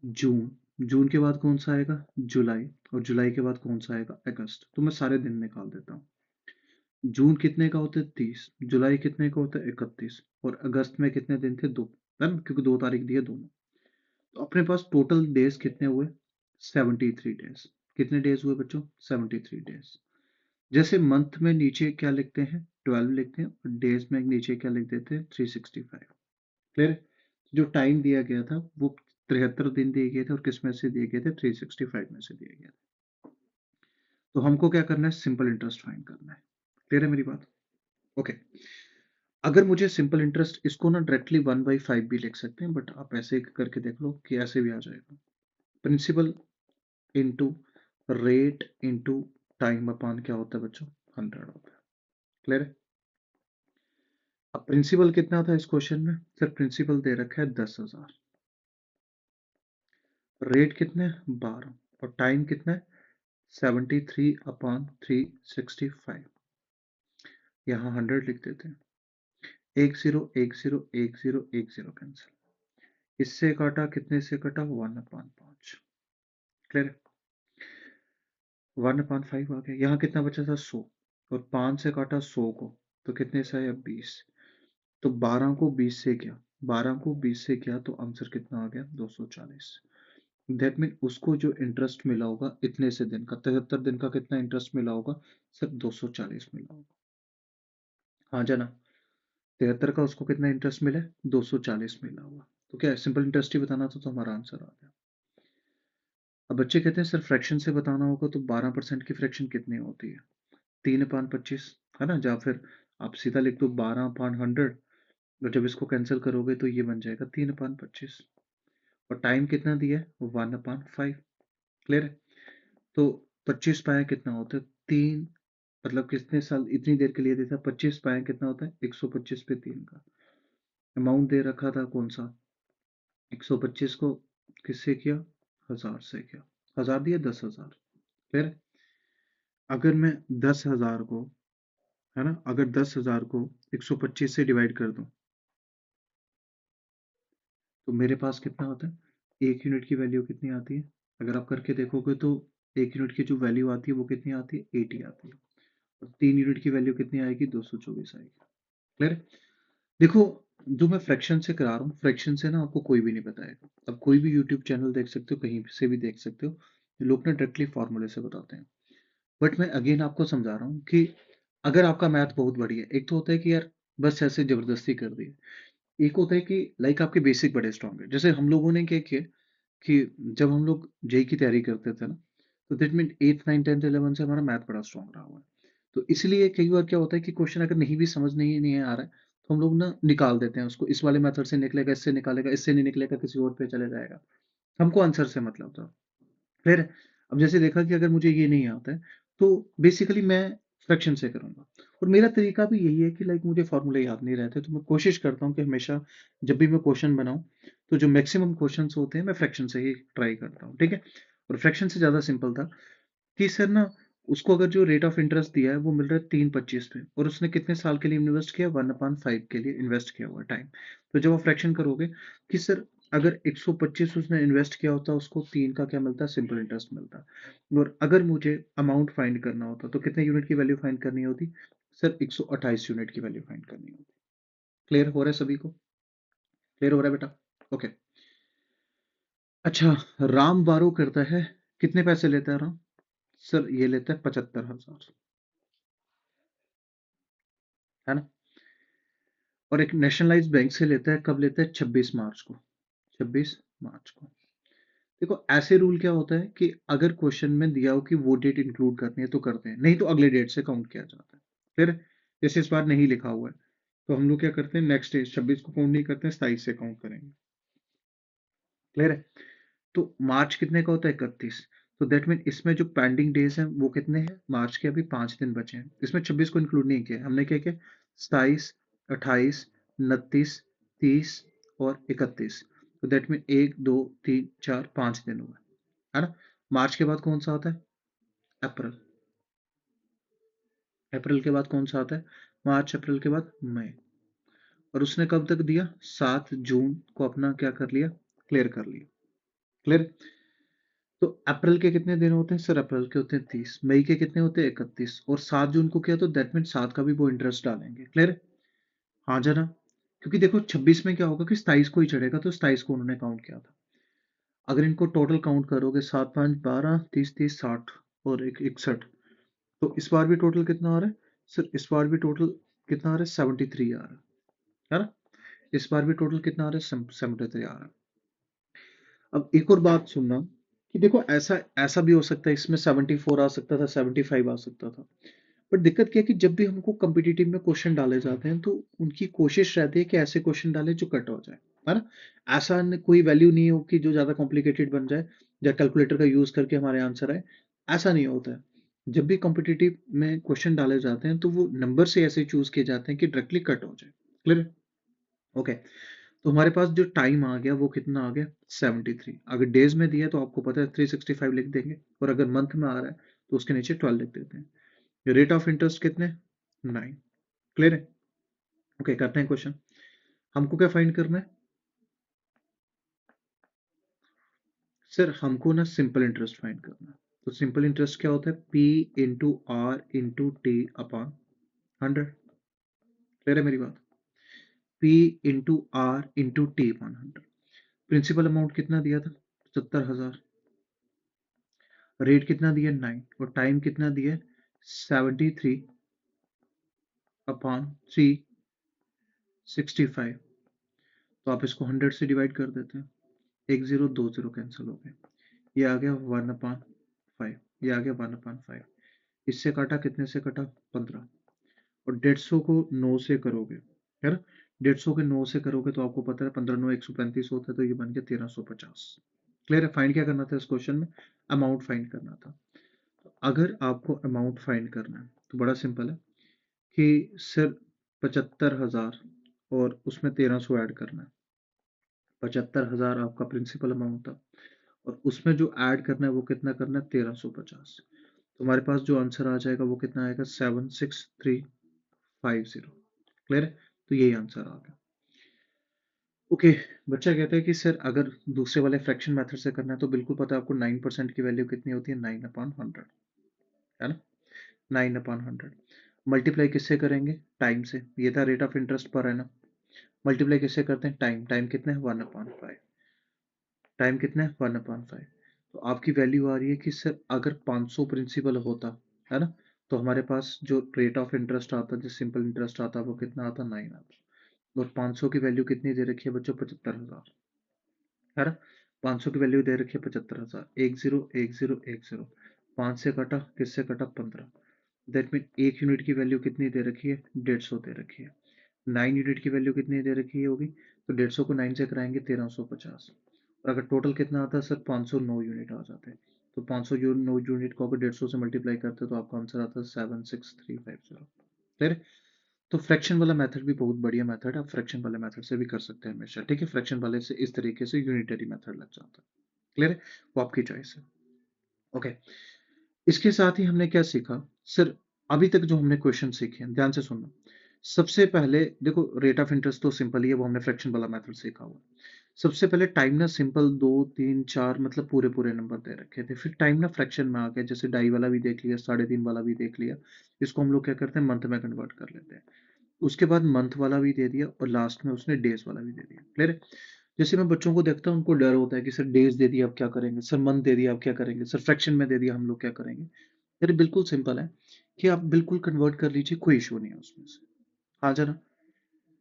जून। जून के बाद कौन सा आएगा? जुलाई। और जुलाई के बाद कौन सा आएगा? अगस्त। तो मैं सारे दिन निकाल देता हूँ। जून कितने का होता है? 30। जुलाई कितने का होता है? 31। और अगस्त में कितने दिन थे? 2। है ना, क्योंकि 2 तारीख दिए दोनों। तो अपने पास टोटल डेज कितने हुए? 73 डेज। कितने डेज हुए बच्चों? 73 डेज। जैसे मंथ में नीचे क्या लिखते हैं? 12 लिखते हैं, और डेज में नीचे क्या लिख देते हैं? 365। क्लियर है? जो टाइम दिया गया था वो 73 दिन दिए गए थे, और किस में से दिए गए थे? 365 में से दिए गए थे। तो हमको क्या करना है? सिंपल इंटरेस्ट फाइंड करना है। क्लियर है मेरी बात? ओके। अगर मुझे सिंपल इंटरेस्ट, इसको ना डायरेक्टली 1/5 भी लिख सकते हैं, बट आप ऐसे करके देख लो कि ऐसे भी आ जाएगा। Principal into rate into time upon क्या होता है बच्चों? 100 होता है। क्लियर है? अब प्रिंसिपल कितना था इस क्वेश्चन में? सर प्रिंसिपल दे रखा है 10,000। रेट कितने हैं? 12। और टाइम कितना है? 73/365। यहाँ 100 लिख देते हैं। 10 10 10 10 कैंसिल। इससे काटा, कितने से कटा? 1/5। क्लियर है? 1/5 आ गया। यहाँ कितना बचा था? 100। और 5 से काटा 100 को, तो कितने से आया? 20। तो 12 को 20 से किया, 12 को 20 से किया तो आंसर कितना आ गया? 240। दैट मीन उसको जो इंटरेस्ट मिला होगा इतने से दिन का, 73 दिन का कितना इंटरेस्ट मिला होगा? सिर्फ 240 मिला होगा। हाँ जाना। 73 का उसको कितना इंटरेस्ट मिला है? 240 मिला होगा। तो क्या सिंपल इंटरेस्ट ही बताना था, तो हमारा आंसर आ गया। अब बच्चे कहते हैं सर फ्रैक्शन से बताना होगा, तो 12% की फ्रैक्शन कितनी होती है? 3/25। है ना, या फिर आप सीधा लिख दो 12/100। और जब इसको कैंसिल करोगे तो ये बन जाएगा 3/25। और टाइम कितना दिया है? 1/5। क्लियर है? तो 25 पाया कितना होता है? 3। मतलब कितने साल, इतनी देर के लिए देता? 25 पाया कितना होता है? 125 पे 3 का अमाउंट दे रखा था। कौन सा? 125 को किससे किया? 1000 से किया। 1000 दिया, 10,000। क्लियर है? अगर मैं 10,000 को, है ना, अगर 10,000 को 125 से डिवाइड कर दूं तो मेरे पास कितना होता है? 1 यूनिट की वैल्यू कितनी आती है? अगर आप करके देखोगे तो 1 यूनिट की जो वैल्यू आती है वो कितनी आती है? 80 आती है। और 3 यूनिट की वैल्यू कितनी आएगी? 224 आएगी। क्लियर है? देखो, जो मैं फ्रैक्शन से करा रहा हूँ, फ्रैक्शन से ना आपको कोई भी नहीं बताएगा। अब कोई भी यूट्यूब चैनल देख सकते हो, कहीं से भी देख सकते हो, लोग ना डायरेक्टली फॉर्मूले से बताते हैं। बट मैं अगेन आपको समझा रहा हूँ कि अगर आपका मैथ बहुत बढ़िया है, एक तो होता है कि यार बस ऐसे जबरदस्ती कर दी, एक होता है कि लाइक आपके बेसिक बड़े स्ट्रांग है। जैसे हम लोगों ने क्या किया कि जब हम लोग जेई की तैयारी करते थे ना, तो that mean 8th 9th 10th 11th से हमारा मैथ बड़ा स्ट्रांग रहा हुआ है। तो इसलिए कई बार क्या होता है कि क्वेश्चन अगर नहीं भी समझ नहीं आ रहा है, तो हम लोग ना निकाल देते हैं उसको, इस वाले मेथड से निकलेगा, इससे निकालेगा, इससे नहीं निकलेगा, किसी और पे चले जाएगा। हमको आंसर से मतलब था। फिर अब जैसे देखा कि अगर मुझे ये नहीं आता है, तो बेसिकली मैं फ्रैक्शन से करूंगा। और मेरा तरीका भी यही है कि लाइक मुझे फॉर्मूले याद नहीं रहते, तो मैं कोशिश करता हूँ कि हमेशा जब भी मैं क्वेश्चन बनाऊं, तो जो मैक्सिमम क्वेश्चंस होते हैं मैं फ्रैक्शन से ही ट्राई करता हूँ। ठीक है? और फ्रैक्शन से ज़्यादा सिंपल था कि सर ना, उसको अगर जो रेट ऑफ इंटरेस्ट दिया है वो मिल रहा है 3/25 पे, और उसने कितने साल के लिए इन्वेस्ट किया? 1/5 के लिए इन्वेस्ट किया हुआ टाइम। तो जब आप फ्रैक्शन करोगे कि सर अगर 125 उसने इन्वेस्ट किया होता, उसको 3 का क्या मिलता? सिंपल इंटरेस्ट मिलता। और अगर मुझे अमाउंट फाइंड करना होता तो कितने यूनिट की वैल्यू फाइंड करनी होती? सर 128 यूनिट की वैल्यू फाइंड करनी होती। क्लियर हो रहा है सभी को? क्लियर हो रहा है बेटा? ओके। अच्छा, राम बारो करता है, कितने पैसे लेता है राम? सर ये लेता है 75,000। है ना? और एक नेशनलाइज्ड बैंक से लेता है, कब लेता है? 26 मार्च को। 26 मार्च को। देखो ऐसे रूल क्या होता है कि अगर क्वेश्चन में दिया हो कि वो डेट इंक्लूड करनी है तो करते हैं, नहीं तो अगले डेट से काउंट किया जाता है। फिर जैसे इस बार नहीं लिखा हुआ है तो हम लोग क्या करते हैं, नेक्स्ट डे 26 को काउंट नहीं करते हैं, 27 से काउंट करेंगे। क्लियर है? तो मार्च कितने का होता है? 31। तो दैट मीन इसमें जो पेंडिंग डेज हैं वो कितने हैं? मार्च के अभी 5 दिन बचे हैं, इसमें 26 को इंक्लूड नहीं किया, हमने क्या किया? 27, 28, 29, 30 और 31। तो दैट मीन 1, 2, 3, 4, 5 दिन हुए, है ना? मार्च के बाद कौन सा आता है? अप्रैल। अप्रैल के बाद कौन सा आता है? मार्च। अप्रैल के बाद मई। और उसने कब तक दिया? 7 जून को अपना क्या कर लिया? क्लियर कर लिया। क्लियर? तो अप्रैल के कितने दिन होते हैं सर? अप्रैल के होते हैं 30। मई के कितने होते हैं? 31। और 7 जून को किया तो दैट मीन 7 का भी वो इंटरेस्ट डालेंगे। क्लियर? हाँ जाना। क्योंकि देखो 26 में क्या होगा कि 27 को ही चढ़ेगा, तो 27 को उन्होंने काउंट किया था। अगर इनको टोटल काउंट करोगे, 7, 5, 12, 30, 30, 60 और 61, तो इस बार भी टोटल कितना आ रहा है सर? इस बार भी टोटल कितना आ रहा है? 73 आ रहा है ना? इस बार भी टोटल कितना आ रहा है? 73 आ रहा है। अब एक और बात सुनना कि देखो ऐसा ऐसा भी हो सकता है, इसमें 74 आ सकता था, 75 आ सकता था। बट दिक्कत क्या है कि जब भी हमको कम्पिटिटिव में क्वेश्चन डाले जाते हैं तो उनकी कोशिश रहती है कि ऐसे क्वेश्चन डालें जो कट हो जाए, है ना? ऐसा कोई वैल्यू नहीं हो कि जो ज्यादा कॉम्प्लिकेटेड बन जाए या कैलकुलेटर का यूज करके हमारे आंसर आए। ऐसा नहीं होता है। जब भी कॉम्पिटिटिव में क्वेश्चन डाले जाते हैं तो वो नंबर से ऐसे चूज किए जाते हैं कि डायरेक्टली कट हो जाए। क्लियर? ओके। तो हमारे पास जो टाइम आ गया वो कितना आ गया? 73। अगर डेज में दिया तो आपको पता है 365 लिख देंगे, और अगर मंथ में आ रहा है तो उसके नीचे 12 लिख देते हैं। रेट ऑफ इंटरेस्ट कितने? 9। क्लियर है? ओके, करते हैं क्वेश्चन। हमको क्या फाइंड करना है सर? हमको ना सिंपल इंटरेस्ट फाइंड करना है। तो सिंपल इंटरेस्ट क्या होता है? P into are into T upon 100। Clear है मेरी बात? P into are into T upon 100। Principal amount कितना दिया था? 75,000। रेट कितना दिया? 9। और टाइम कितना दिया? 73 अपॉन 365। तो आप इसको 100 से डिवाइड कर देते हैं, एक जीरो दो जीरो कैंसिल हो गए, ये आ गया 1/5। ये आ गया 1/5। इससे काटा, कितने से कटा? 15। और 150 को 9 से करोगे, है ना? 150 के 9 से करोगे तो आपको पता है 15 9 135 होता है, तो ये बन गया 1350। क्लियर है? फाइंड क्या करना था इस क्वेश्चन में? अमाउंट फाइंड करना था। तो अगर आपको अमाउंट फाइंड करना है तो बड़ा सिंपल है कि सिर्फ 75,000 और उसमें 1300 ऐड करना है। 75,000 आपका प्रिंसिपल अमाउंट था, और उसमें जो ऐड करना है वो कितना करना है? 1350। तो हमारे पास जो आंसर आ जाएगा वो कितना आएगा? 76350। क्लियर है? तो यही आंसर आ गया। ओके। बच्चा कहता है कि सर अगर दूसरे वाले फ्रैक्शन मेथड से करना है तो बिल्कुल पता है आपको 9% की वैल्यू कितनी होती है? 9/100, है ना? 9/100 मल्टीप्लाई किससे करेंगे? टाइम से। ये था रेट ऑफ इंटरेस्ट पर, है ना? मल्टीप्लाई किससे करते हैं? टाइम। टाइम कितने हैं? 1/5। टाइम कितना है? 1/5। तो आपकी वैल्यू आ रही है कि सर अगर 500 प्रिंसिपल होता, है ना, तो हमारे पास जो रेट ऑफ इंटरेस्ट आता, जो सिंपल इंटरेस्ट आता, वो कितना आता? 9 आता। और 500 की वैल्यू कितनी दे रखी है बच्चों? 75,000, है ना? 500 की वैल्यू दे रखी है 75,000। एक जीरो एक जीरो एक जीरो, 5 से कटा, किससे कटा? 15। दैट मीन एक यूनिट की वैल्यू कितनी दे रखी है? 150 दे रखी है। 9 यूनिट की वैल्यू कितनी दे रखी है होगी? तो 150 को 9 से कराएंगे 1350। और अगर टोटल कितना आता है सर? 509 यूनिट आ जाते हैं। तो 509 यूनिट को अगर 150 से मल्टीप्लाई करते हैं तो आपका आंसर आता है 76350। क्लियर? तो फ्रैक्शन वाला मेथड भी बहुत बढ़िया मेथड है, आप फ्रैक्शन वाले मेथड से भी कर सकते हैं हमेशा। ठीक है? फ्रैक्शन वाले से इस तरीके से यूनिटरी मेथड लग जाता है। क्लियर है? वो आपकी चॉइस है। ओके। इसके साथ ही हमने क्या सीखा सर? अभी तक जो हमने क्वेश्चन सीखे हैं, ध्यान से सुनना। सबसे पहले देखो, रेट ऑफ इंटरेस्ट तो सिंपल ही है, वो हमने फ्रैक्शन वाला मेथड सीखा हुआ। सबसे पहले टाइम ना सिंपल 2 3 4 मतलब पूरे पूरे नंबर दे रखे थे, फिर टाइम ना फ्रैक्शन में आ गया, जैसे ढाई वाला भी देख लिया, 3.5 वाला भी देख लिया। इसको हम लोग क्या करते हैं? मंथ में कन्वर्ट कर लेते हैं। उसके बाद मंथ वाला भी दे दिया, और लास्ट में उसने डेज वाला भी दे दिया। क्लियर है? जैसे मैं बच्चों को देखता हूँ, उनको डर होता है कि सर डेज दे दिया अब क्या करेंगे, सर मंथ दे दिया अब क्या करेंगे, सर फ्रैक्शन में दे दिया हम लोग क्या करेंगे? अरे बिल्कुल सिंपल है कि आप बिल्कुल कन्वर्ट कर लीजिए, कोई इशू नहीं है उसमें से। हाँ जरा।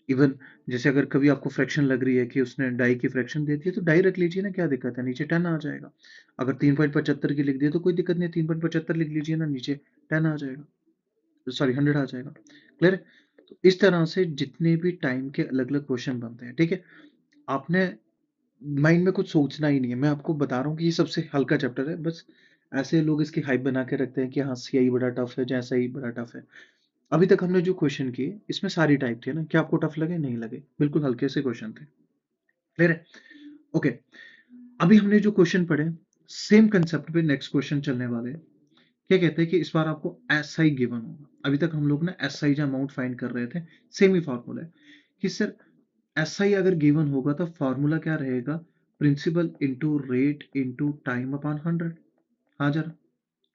इवन जैसे अगर कभी आपको फ्रैक्शन लग रही है कि उसने डाई की फ्रैक्शन दे दी है तो डाई रख लीजिए ना, क्या दिक्कत है, नीचे 10 आ जाएगा। अगर 3.75 की लिख दिया तो कोई दिक्कत नहीं है, 3.75 लिख लीजिए ना, नीचे 10 आ जाएगा, सॉरी 100 आ जाएगा। क्लियर है? तो इस तरह से जितने भी टाइम के अलग अलग क्वेश्चन बनते हैं, ठीक है, आपने माइंड में कुछ सोचना ही नहीं है। मैं आपको बता रहा हूँ कि ये सबसे हल्का चैप्टर है, बस ऐसे लोग इसकी हाइप बना के रखते हैं कि हाँ सीआई बड़ा टफ है, जैसा ही बड़ा टफ है। अभी तक हमने जो क्वेश्चन किए इसमें सारी टाइप थे ना, क्या आपको टफ लगे? नहीं लगे, बिल्कुल हल्के से क्वेश्चन थे। क्लियर है? ओके, अभी हमने जो क्वेश्चन पढ़े, सेम कंसेप्ट पे नेक्स्ट क्वेश्चन चलने वाले हैं। क्या कहते हैं कि इस बार आपको एस आई गिवन होगा। अभी तक हम लोग ना एस आई जो अमाउंट फाइंड कर रहे थे, सेम ही फॉर्मूला है कि सर एस आई अगर गिवन होगा तो फॉर्मूला क्या रहेगा? Principal into rate into time upon 100। हाँ जरा,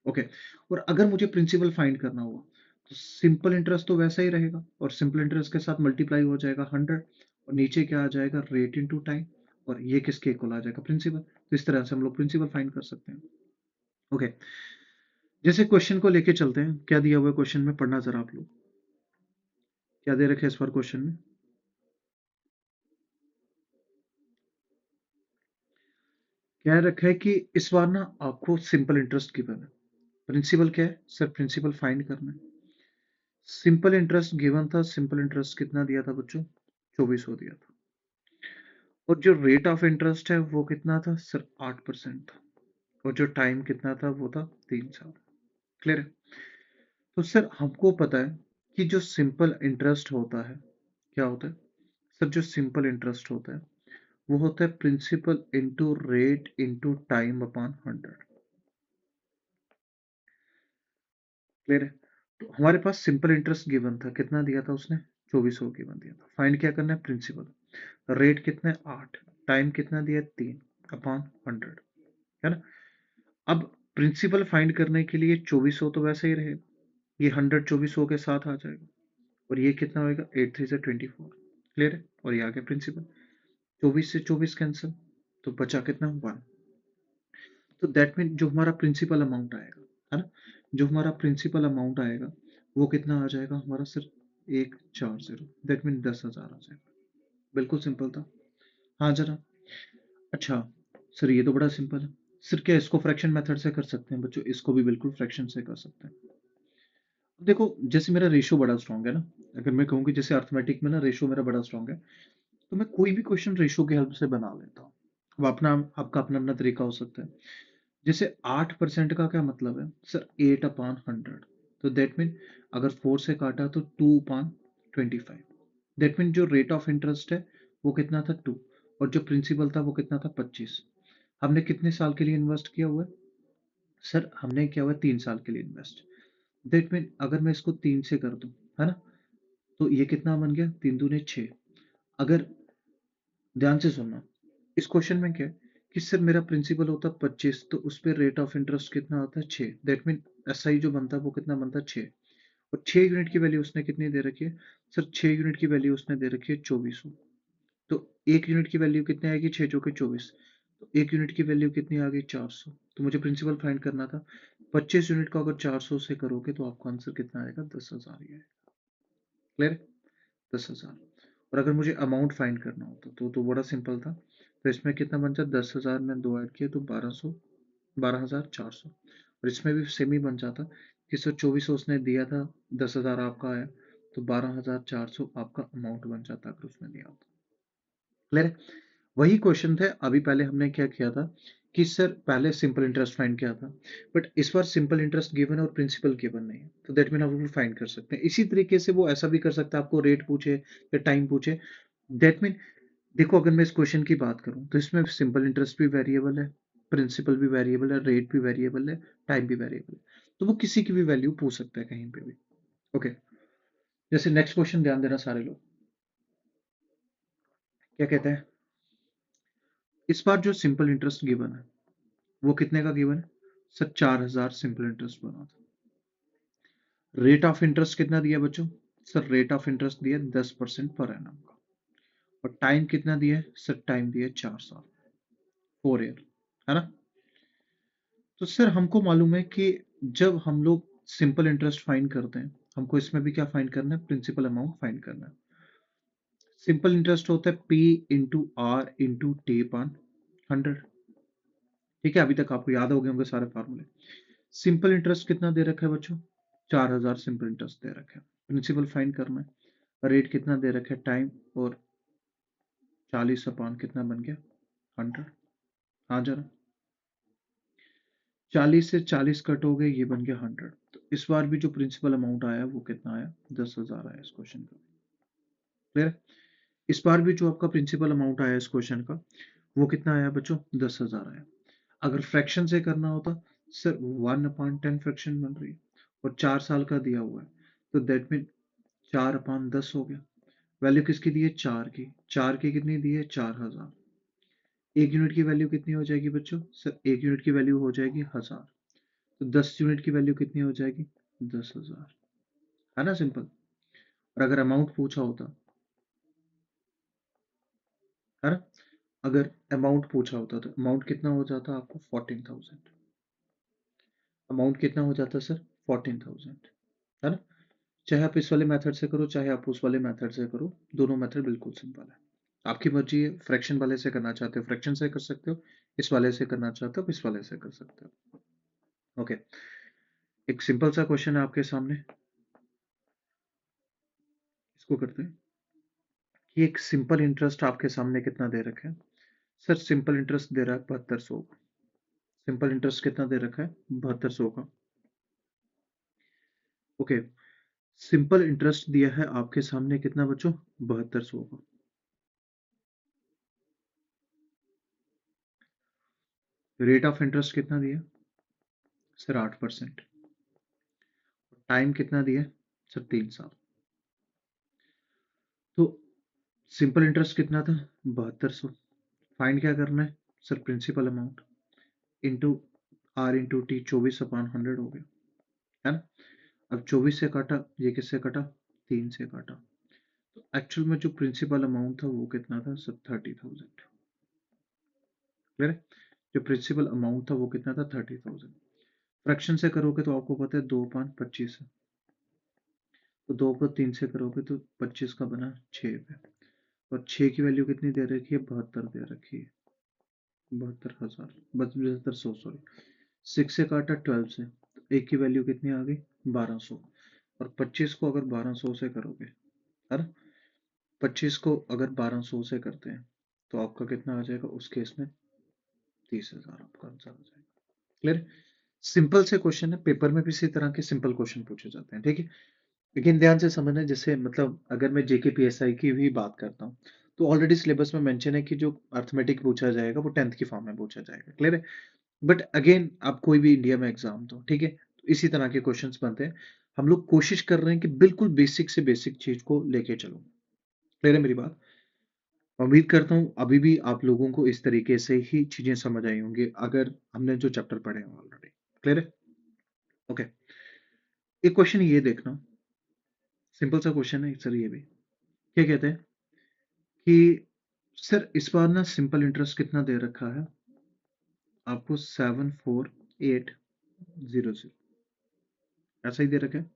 ओके। और अगर मुझे प्रिंसिपल फाइंड करना होगा तो सिंपल इंटरेस्ट तो वैसा ही रहेगा, और सिंपल इंटरेस्ट के साथ मल्टीप्लाई हो जाएगा 100, और नीचे क्या आ जाएगा? रेट इंटू टाइम, और ये किसके इक्वल आ जाएगा? प्रिंसिपल। तो इस तरह से हम लोग प्रिंसिपल फाइंड कर सकते हैं। ओके, जैसे क्वेश्चन को लेके चलते हैं, क्या दिया हुआ है क्वेश्चन में, पढ़ना जरा आप लोग, क्या दे रखे इस बार क्वेश्चन में? क्या रखा है कि इस बार ना आपको सिंपल इंटरेस्ट गिवन है, प्रिंसिपल क्या है सर? प्रिंसिपल फाइंड करना है। सिंपल इंटरेस्ट गिवन था, सिंपल इंटरेस्ट कितना दिया था बच्चों? 2400 दिया था। और जो रेट ऑफ इंटरेस्ट है वो कितना था सर? 8% था। और जो टाइम कितना था वो था 3 साल। क्लियर है? तो सर हमको पता है कि जो सिंपल इंटरेस्ट होता है, क्या होता है सर? जो सिंपल इंटरेस्ट होता है वो होता है principal into rate into time upon 100। Clear है? तो हमारे पास सिंपल इंटरेस्ट गिवन था, कितना दिया था उसने? 2400 गिवन दिया था। फाइंड क्या करना है? प्रिंसिपल। रेट कितना है? 8। टाइम कितना दिया है? 3 अपॉन 100, है ना? अब प्रिंसिपल फाइंड करने के लिए 2400 तो वैसे ही रहेगा, ये 100 2400 के साथ आ जाएगा, और ये कितना होएगा? 8 3 से 24। क्लियर है? और ये आ गया प्रिंसिपल। 24 से 24 कैंसिल, तो बचा कितना? 1। तो दैट मीन जो हमारा प्रिंसिपल अमाउंट आएगा, है ना, जो हमारा प्रिंसिपल अमाउंट आएगा वो कितना आ जाएगा हमारा सर? 140। दैट मीन 10,000 आ जाएगा। बिल्कुल सिंपल था। हाँ जरा। अच्छा सर, ये तो बड़ा सिंपल है। सर क्या इसको फ्रैक्शन मेथड से कर सकते हैं? बच्चों इसको भी बिल्कुल फ्रैक्शन से कर सकते हैं। देखो जैसे मेरा रेशो बड़ा स्ट्रांग है ना, अगर मैं कहूँ कि जैसे अर्थमेटिक में ना रेशो मेरा बड़ा स्ट्रांग है, तो मैं कोई भी क्वेश्चन रेशो की हेल्प से बना लेता हूँ। अब अपना आपका अपना अपना तरीका हो सकता है। जैसे 8% का क्या मतलब है सर? 8/100। तो दैट मीन अगर 4 से काटा तो 2/25। दैट मीन जो रेट ऑफ इंटरेस्ट है वो कितना था? 2। और जो प्रिंसिपल था वो कितना था? 25। हमने कितने साल के लिए इन्वेस्ट किया हुआ है सर? हमने किया हुआ है 3 साल के लिए इन्वेस्ट। दैट मीन अगर मैं इसको 3 से कर दूं, है ना, तो ये कितना बन गया? 3 दूने 6। अगर ध्यान से सुनना, इस क्वेश्चन में क्या है कि सर मेरा प्रिंसिपल होता है 25, तो उस पर रेट ऑफ इंटरेस्ट कितना होता है? 6। दैट मीन एस आई जो बनता है वो कितना बनता है? 6। और 6 यूनिट की वैल्यू उसने कितनी दे रखी है सर? 6 यूनिट की वैल्यू उसने दे रखी है 2400। तो 1 यूनिट की वैल्यू कितनी आएगी? 6 चौके 24। तो 1 यूनिट की वैल्यू कितनी आ गई? 400। तो मुझे प्रिंसिपल फाइंड करना था। 25 यूनिट को अगर 400 से करोगे तो आपका आंसर कितना आएगा? 10,000 ही आएगा। क्लियर? 10,000। और अगर मुझे अमाउंट फाइंड करना होता तो बड़ा सिंपल था। तो इसमें कितना बन जाता? 10,000 में 2 ऐड किया तो 1200, 12,400। और इसमें भी सेम ही बन जाता कि सर 2400 उसने दिया था, 10,000 आपका आया, तो 12,400 आपका अमाउंट बन जाता अगर उसने दिया होता। क्लियर है? वही क्वेश्चन थे अभी, पहले हमने क्या किया था कि सर पहले सिंपल इंटरेस्ट फाइंड किया था, बट इस बार सिंपल इंटरेस्ट गिवन है और प्रिंसिपल गिवन नहीं है, तो दैट मीन आप फाइंड कर सकते हैं। इसी तरीके से वो ऐसा भी कर सकता है, आपको रेट पूछे या टाइम पूछे, दैट मीन देखो अगर मैं इस क्वेश्चन की बात करूं तो इसमें सिंपल इंटरेस्ट भी वेरिएबल है, प्रिंसिपल भी वेरिएबल है, रेट भी वेरिएबल है, टाइम भी वेरिएबल है, तो वो किसी की भी वैल्यू पूछ सकता है कहीं पे भी। ओके, जैसे नेक्स्ट क्वेश्चन ध्यान देना सारे लोग, क्या कहते हैं? इस बार जो सिंपल इंटरेस्ट गिवन है वो कितने का गिवन है सर? 4,000 सिंपल इंटरेस्ट बना था। रेट ऑफ इंटरेस्ट कितना दिया बच्चों? सर रेट ऑफ इंटरेस्ट दिया 10% पर एनम का। और टाइम कितना दिया है सर? टाइम दिया 4 साल, 4 ईयर, है ना? तो सर हमको मालूम है कि जब हम लोग सिंपल इंटरेस्ट फाइंड करते हैं, हमको इसमें भी क्या फाइंड करना है? प्रिंसिपल अमाउंट फाइंड करना है। सिंपल इंटरेस्ट होता है P into are into T upon 100। ठीक है, अभी तक आपको याद हो गए होंगे सारे फार्मूले। सिंपल इंटरेस्ट कितना दे रखा है बच्चों? 4000 सिंपल इंटरेस्ट दे रखा है। प्रिंसिपल फाइंड करना है, रेट कितना दे रखा है, टाइम, और 40 अपॉन कितना बन गया, 100। हाँ जरा, 40 से 40 कट हो गए, ये बन गया 100। तो इस बार भी जो प्रिंसिपल अमाउंट आया वो कितना आया, 10,000 आया इस क्वेश्चन का। क्लियर? इस बार भी जो आपका प्रिंसिपल अमाउंट आया इस क्वेश्चन का वो कितना आया बच्चों, 10,000 आया। अगर फ्रैक्शन से करना होता, सर 1/10 फ्रैक्शन बन रही है और 4 साल का दिया हुआ है, तो दैट मीन 4/10 हो गया। वैल्यू किसकी दी है, 4 की। 4 की कितनी दी है, 4,000। एक यूनिट की वैल्यू कितनी हो जाएगी बच्चों, सर एक यूनिट की वैल्यू हो जाएगी 1000। तो 10 यूनिट की वैल्यू कितनी हो जाएगी, 10,000। है ना सिंपल। और अगर अमाउंट पूछा होता, है ना, अगर अमाउंट पूछा होता तो अमाउंट कितना हो जाता आपको, 14,000। अमाउंट कितना हो जाता सर, 14,000। है ना। चाहे आप इस वाले मेथड से करो, चाहे आप उस वाले मेथड से करो, दोनों मेथड बिल्कुल सिंपल है। आपकी मर्जी है, फ्रैक्शन वाले से करना चाहते हो फ्रैक्शन से कर सकते हो, इस वाले से करना चाहते हो इस वाले से कर सकते हो। ओके, एक सिंपल सा क्वेश्चन है आपके सामने, इसको करते हैं कि एक सिंपल इंटरेस्ट आपके सामने कितना दे रखा है। सर सिंपल इंटरेस्ट दे रहा है 7200 का। सिंपल इंटरेस्ट कितना दे रखा है, 7200 का। ओके, सिंपल इंटरेस्ट दिया है आपके सामने कितना बच्चों, 7200 का। रेट ऑफ इंटरेस्ट कितना दिया, सर 8%। टाइम कितना दिया, सर 3 साल। तो सिंपल इंटरेस्ट कितना था, 7200। फाइंड क्या करना है, sir principal amount into are into T, 24/100 हो गया। है ना। अब 24 से काटा, ये किससे कटा, 3 से काटा। तो एक्चुअल में जो प्रिंसिपल अमाउंट था वो कितना था, सर 30,000। क्लियर है। जो प्रिंसिपल अमाउंट था वो कितना था, 30,000। फ्रैक्शन से करोगे तो आपको पता है 2/25 है। तो 2 को 3 से करोगे तो 25 का बना 6 पे। और 6 की वैल्यू कितनी दे रखी है, 72 दे रखी है। 72,000, 7200 सॉरी। 6 से काटा 12 से, तो एक की वैल्यू कितनी आ गई, 1200। और 25 को अगर 1200 से करोगे, है ना, 25 को अगर 1200 से करते हैं तो आपका कितना आ जाएगा उस केस में, 30,000 आपका आंसर आ जाएगा। क्लियर। सिंपल से क्वेश्चन है, पेपर में भी इसी तरह के सिंपल क्वेश्चन पूछे जाते हैं। ठीक है, लेकिन ध्यान से समझना, जैसे मतलब अगर मैं जेके पीएसआई की भी बात करता हूँ तो ऑलरेडी सिलेबस में मेंशन है कि जो अर्थमेटिक पूछा जाएगा वो 10th की फॉर्म में पूछा जाएगा। क्लियर है। बट अगेन आप कोई भी इंडिया में एग्जाम दो, ठीक है, तो इसी तरह के क्वेश्चंस बनते हैं। हम लोग कोशिश कर रहे हैं कि बिल्कुल बेसिक से बेसिक चीज को लेके चलो। क्लियर है मेरी बात। उम्मीद करता हूँ अभी भी आप लोगों को इस तरीके से ही चीजें समझ आई होंगी अगर हमने जो चैप्टर पढ़े हैं ऑलरेडी। क्लियर है। ओके, एक क्वेश्चन ये देखना, सिंपल सा क्वेश्चन है सर, ये भी क्या कहते हैं कि सर इस बार ना सिंपल इंटरेस्ट कितना दे रखा है आपको, 74800, ऐसा ही दे रखा है।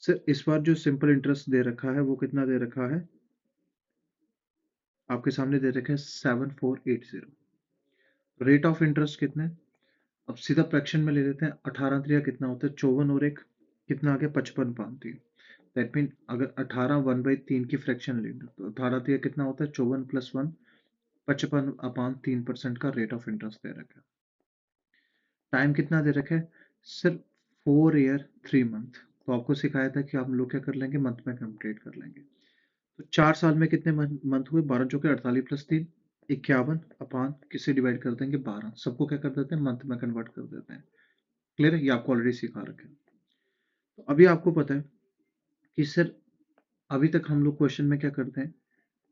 सर इस बार जो सिंपल इंटरेस्ट दे रखा है वो कितना दे रखा है, आपके सामने दे रखा है 7480। रेट ऑफ इंटरेस्ट कितना है, अब सीधा फ्रैक्शन में ले लेते हैं। 18 त्रिया कितना होता है, 54, और एक कितना आ गया, 55/3। दैट मीन अगर 18 1/3 की फ्रैक्शन लेंगे तो 18 त्रिया कितना होता है, 54 + 1, 55/3% का रेट ऑफ इंटरेस्ट दे रखा है। टाइम कितना दे रखा है, सिर्फ 4 ईयर 3 मंथ। तो आपको सिखाया था कि आप लोग क्या कर लेंगे, मंथ में कंप्लीट कर लेंगे। तो 4 साल में कितने मंथ हुए, 12 चौके 48 + 3, 51 अपान किससे डिवाइड कर देंगे, 12। सबको क्या कर देते हैं, मंथ में कन्वर्ट कर देते हैं। क्लियर है, ये आपको ऑलरेडी सिखा रखे हैं। तो अभी आपको पता है कि सर अभी तक हम लोग क्वेश्चन में क्या करते हैं,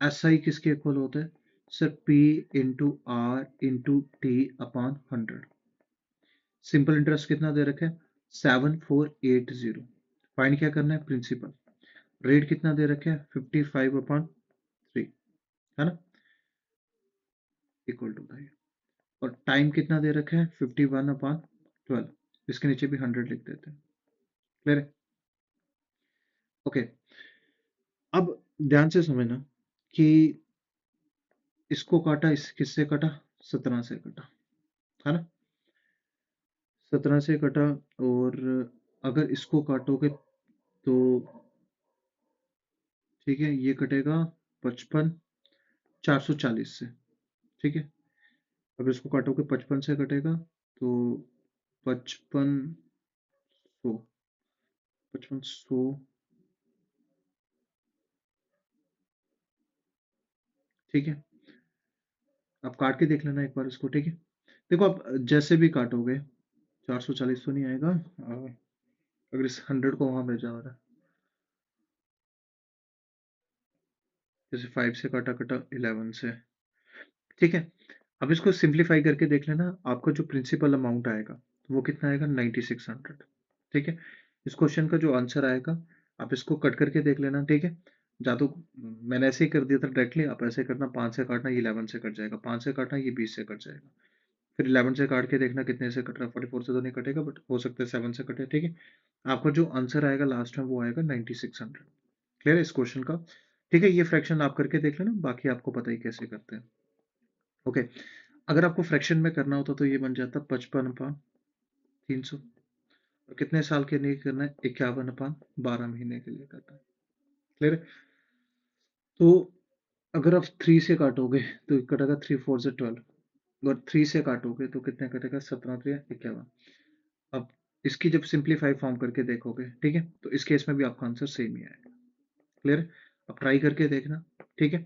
एस आई किसके इक्वल होता है, sir P into are into T upon 100। Simple interest कितना दे रखा है, 7480। फाइंड क्या करना है, प्रिंसिपल। रेट कितना दे रखा है, 55/3, है ना, इक्वल टू है। और टाइम कितना दे रखा है, 51/12। इसके नीचे भी 100 लिख देते हैं। क्लियर है। ओके, अब ध्यान से समझना, कि इसको काटा, इस किससे कटा, 17 से कटा, है ना, 17 से कटा। और अगर इसको काटोगे तो ठीक है, ये कटेगा 55 440 से, ठीक है। अगर इसको काटोगे 55 से कटेगा तो 5500, 5500, ठीक है। आप काट के देख लेना एक बार इसको, ठीक है। देखो आप जैसे भी काटोगे 440 तो नहीं आएगा। अगर इस 100 को वहां भेजा हो रहा है, जैसे 5 से काटा कटा 11 से, ठीक है। अब इसको सिंप्लीफाई करके देख लेना, आपका जो प्रिंसिपल अमाउंट आएगा वो कितना आएगा, 9600, ठीक है। इस क्वेश्चन का जो आंसर आएगा, आप इसको कट करके देख लेना, ठीक है। जा तो मैंने ऐसे ही कर दिया था डायरेक्टली, आप ऐसे करना, 5 से काटना, ये 11 से कट जाएगा, 5 से काटना, ये 20 से कट जाएगा, फिर 11 से काट के देखना कितने से कट रहा है, 44 से तो नहीं कटेगा, बट हो सकता है 7 से कटे, ठीक है। आपका जो आंसर आएगा लास्ट में वो आएगा 9600। क्लियर है इस क्वेश्चन का, ठीक है। ये फ्रैक्शन आप करके देख लेना, बाकी आपको पता ही कैसे करते हैं। ओके, अगर आपको फ्रैक्शन में करना होता तो ये बन जाता 55/300, और कितने साल के लिए करना है, 51/12 महीने के लिए करना है। क्लियर है। तो अगर आप 3 से काटोगे तो कटेगा 3 4 से 12, और 3 से काटोगे तो कितने कटेगा, 17 3 51। अब इसकी जब सिंप्लीफाई फॉर्म करके देखोगे, ठीक है, तो इस केस में भी आपका आंसर सेम ही आएगा। क्लियर है। अब ट्राई करके देखना, ठीक है।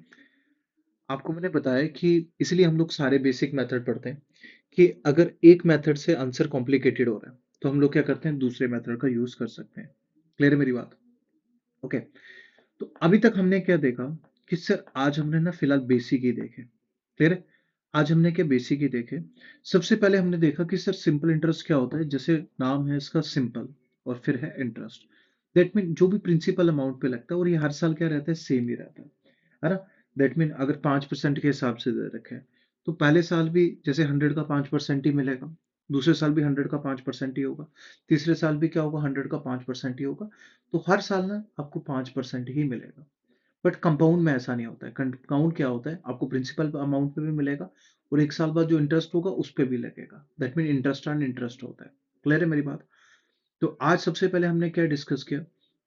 आपको मैंने बताया कि इसलिए हम लोग सारे बेसिक मेथड पढ़ते हैं, कि अगर एक मेथड से आंसर कॉम्प्लिकेटेड हो रहा है तो हम लोग क्या करते हैं, दूसरे मेथड का यूज कर सकते हैं। क्लियर है मेरी बात। ओके, तो अभी तक हमने क्या देखा कि सर आज हमने ना फिलहाल बेसिक ही देखे। क्लियर है। आज हमने क्या बेसिक ही देखे। सबसे पहले हमने देखा कि सर सिंपल इंटरेस्ट क्या होता है, जैसे नाम है इसका सिंपल, और फिर है इंटरेस्ट। दैट मीन जो भी प्रिंसिपल अमाउंट पे लगता है, और ये हर साल क्या रहता है, सेम ही रहता है ना। दैट मीन अगर 5% के हिसाब से दे रखे हैं, तो पहले साल भी जैसे 100 का 5% ही मिलेगा, दूसरे साल भी 100 का 5% ही होगा, तीसरे साल भी क्या होगा, 100 का 5% ही होगा। तो हर साल ना आपको 5% ही मिलेगा। बट कंपाउंड में ऐसा नहीं होता है। कंपाउंड क्या होता है, आपको प्रिंसिपल अमाउंट पे भी मिलेगा, और एक साल बाद जो इंटरेस्ट होगा उस पे भी लगेगा। That mean interest on interest होता है। क्लियर है मेरी बात। तो आज सबसे पहले हमने क्या डिस्कस किया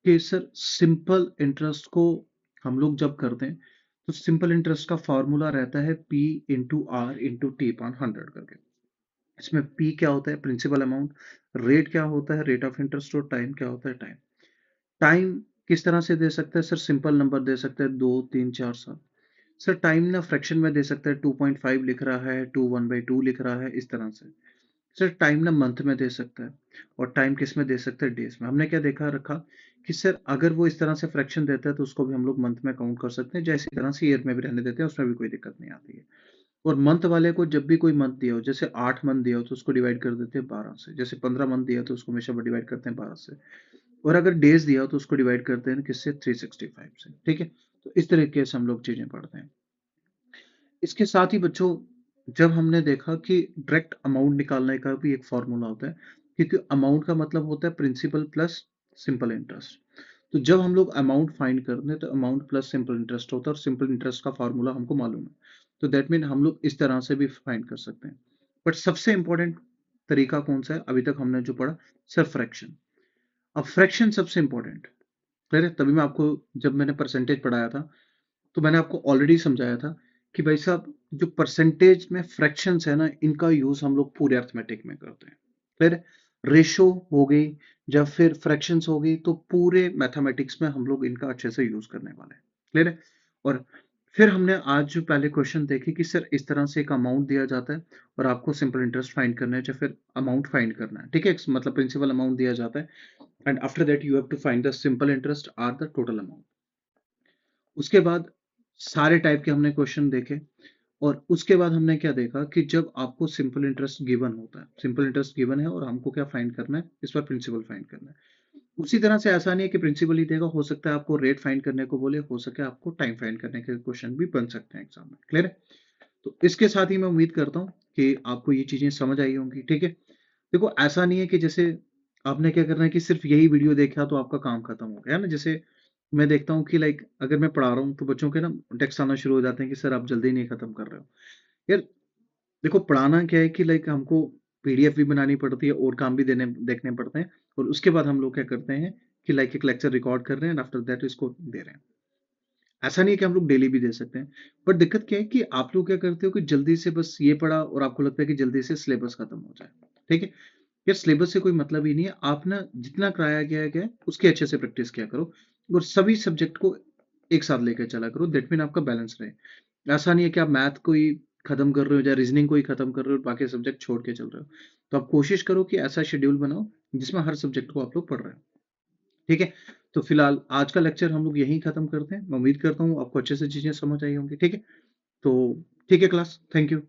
कि सर सिंपल इंटरेस्ट को हम लोग जब करते हैं, तो सिंपल इंटरेस्ट का फॉर्मूला रहता है P/R/T/100 करके। इसमें P क्या होता है, प्रिंसिपल अमाउंट, रेट क्या होता है, रेट ऑफ इंटरेस्ट, और टाइम क्या होता है, टाइम। टाइम किस तरह से दे सकता है सर, सिंपल नंबर दे सकता है, 2 3 4 7। सर टाइम ना फ्रैक्शन में दे सकता है, 2.5 लिख रहा है, 1/2 लिख रहा है, इस तरह से। सर टाइम ना मंथ में दे सकता है, और टाइम किस में दे सकता है, डेज में। हमने क्या देखा रखा कि सर अगर वो इस तरह से फ्रैक्शन देता है तो उसको भी हम लोग मंथ में काउंट कर सकते हैं, जैसे तरह से ईयर में भी रहने देते हैं, उसमें भी कोई दिक्कत नहीं आती है। और मंथ वाले को जब भी कोई मंथ दिया हो, जैसे 8 मंथ दिया हो तो उसको डिवाइड कर देते हैं 12 से, जैसे 15 मंथ दिया हो तो उसको हमेशा डिवाइड करते हैं 12 से, और अगर डेज दिया हो तो उसको डिवाइड करते हैं किससे, 365 से, ठीक है। तो इस तरीके से हम लोग चीजें पढ़ते हैं। इसके साथ ही बच्चों, जब हमने देखा कि डायरेक्ट अमाउंट निकालने का भी एक फॉर्मूला होता है, क्योंकि अमाउंट का मतलब होता है प्रिंसिपल प्लस सिंपल इंटरेस्ट। तो जब हम लोग अमाउंट फाइंड करते हैं तो अमाउंट प्लस सिंपल इंटरेस्ट होता है, और सिंपल इंटरेस्ट का फॉर्मूला हमको मालूम है, तो दैट मीन हम लोग इस तरह से भी फाइंड कर सकते हैं। बट सबसे इंपॉर्टेंट तरीका कौन सा है, अभी तक हमने जो पढ़ा, सर फ्रैक्शन। अब फ्रैक्शन सबसे इंपॉर्टेंट, क्लियर है। तभी मैं आपको, जब मैंने परसेंटेज पढ़ाया था, तो मैंने आपको ऑलरेडी समझाया था कि भाई साहब जो परसेंटेज में फ्रैक्शंस है ना, इनका यूज हम लोग पूरे अर्थमेटिक में करते हैं। फिर रेशो हो गई, जब फिर फ्रैक्शंस हो गई, तो पूरे मैथमेटिक्स में हम लोग इनका अच्छे से यूज करने वाले हैं। क्लियर है। और फिर हमने आज जो पहले क्वेश्चन देखे कि सर इस तरह से एक अमाउंट दिया जाता है, और आपको सिंपल इंटरेस्ट फाइंड करना है, या फिर अमाउंट फाइंड करना है, ठीक है। मतलब प्रिंसिपल अमाउंट दिया जाता है, and after that you have to find the simple interest or the total amount. उसके बाद सारे टाइप के हमने क्वेश्चन देखे, और उसके बाद हमने क्या देखा कि जब आपको सिंपल इंटरेस्ट गिवन होता है, सिंपल इंटरेस्ट गिवन है, और हमको क्या फाइंड करना है, इस पर प्रिंसिपल फाइंड करना है। उसी तरह से ऐसा नहीं है कि प्रिंसिपल ही देगा, हो सकता है आपको रेट फाइंड करने को बोले, हो सके आपको टाइम फाइंड करने के क्वेश्चन भी बन सकते हैं एग्जाम में। क्लियर है। तो इसके साथ ही मैं उम्मीद करता हूँ कि आपको ये चीजें समझ आई होंगी, ठीक है। देखो ऐसा नहीं है कि जैसे आपने क्या करना है कि सिर्फ यही वीडियो देखा तो आपका काम खत्म हो गया ना, जैसे मैं देखता हूँ कि लाइक अगर मैं पढ़ा रहा हूँ तो बच्चों के ना टेक्स्ट आना शुरू हो जाते हैं कि सर आप जल्दी नहीं खत्म कर रहे हो। यार देखो पढ़ाना क्या है कि लाइक हमको पीडीएफ भी बनानी पड़ती है और काम भी देने देखने पड़ते हैं, और उसके बाद हम लोग क्या करते हैं कि लाइक एक लेक्चर रिकॉर्ड कर रहे हैं एंड आफ्टर दैट इसको दे रहे हैं। ऐसा नहीं है कि हम लोग डेली भी दे सकते हैं, बट दिक्कत क्या है कि आप लोग क्या करते हो कि जल्दी से बस ये पढ़ा और आपको लगता है कि जल्दी से सिलेबस खत्म हो जाए। ठीक है, यार सिलेबस से कोई मतलब ही नहीं है। आप ना जितना कराया गया है उसकी अच्छे से प्रैक्टिस किया करो, और सभी सब्जेक्ट को एक साथ लेकर चला करो, दैट मीन आपका बैलेंस रहे। ऐसा नहीं है कि आप मैथ को ही खत्म कर रहे हो या रीजनिंग को ही खत्म कर रहे हो और बाकी सब्जेक्ट छोड़ के चल रहे हो। तो आप कोशिश करो कि ऐसा शेड्यूल बनाओ जिसमें हर सब्जेक्ट को आप लोग पढ़ रहे हो। ठीक है, तो फिलहाल आज का लेक्चर हम लोग यहीं खत्म करते हैं। मैं उम्मीद करता हूँ आपको अच्छे से चीजें समझ आई होंगी। ठीक है, तो ठीक है क्लास, थैंक यू।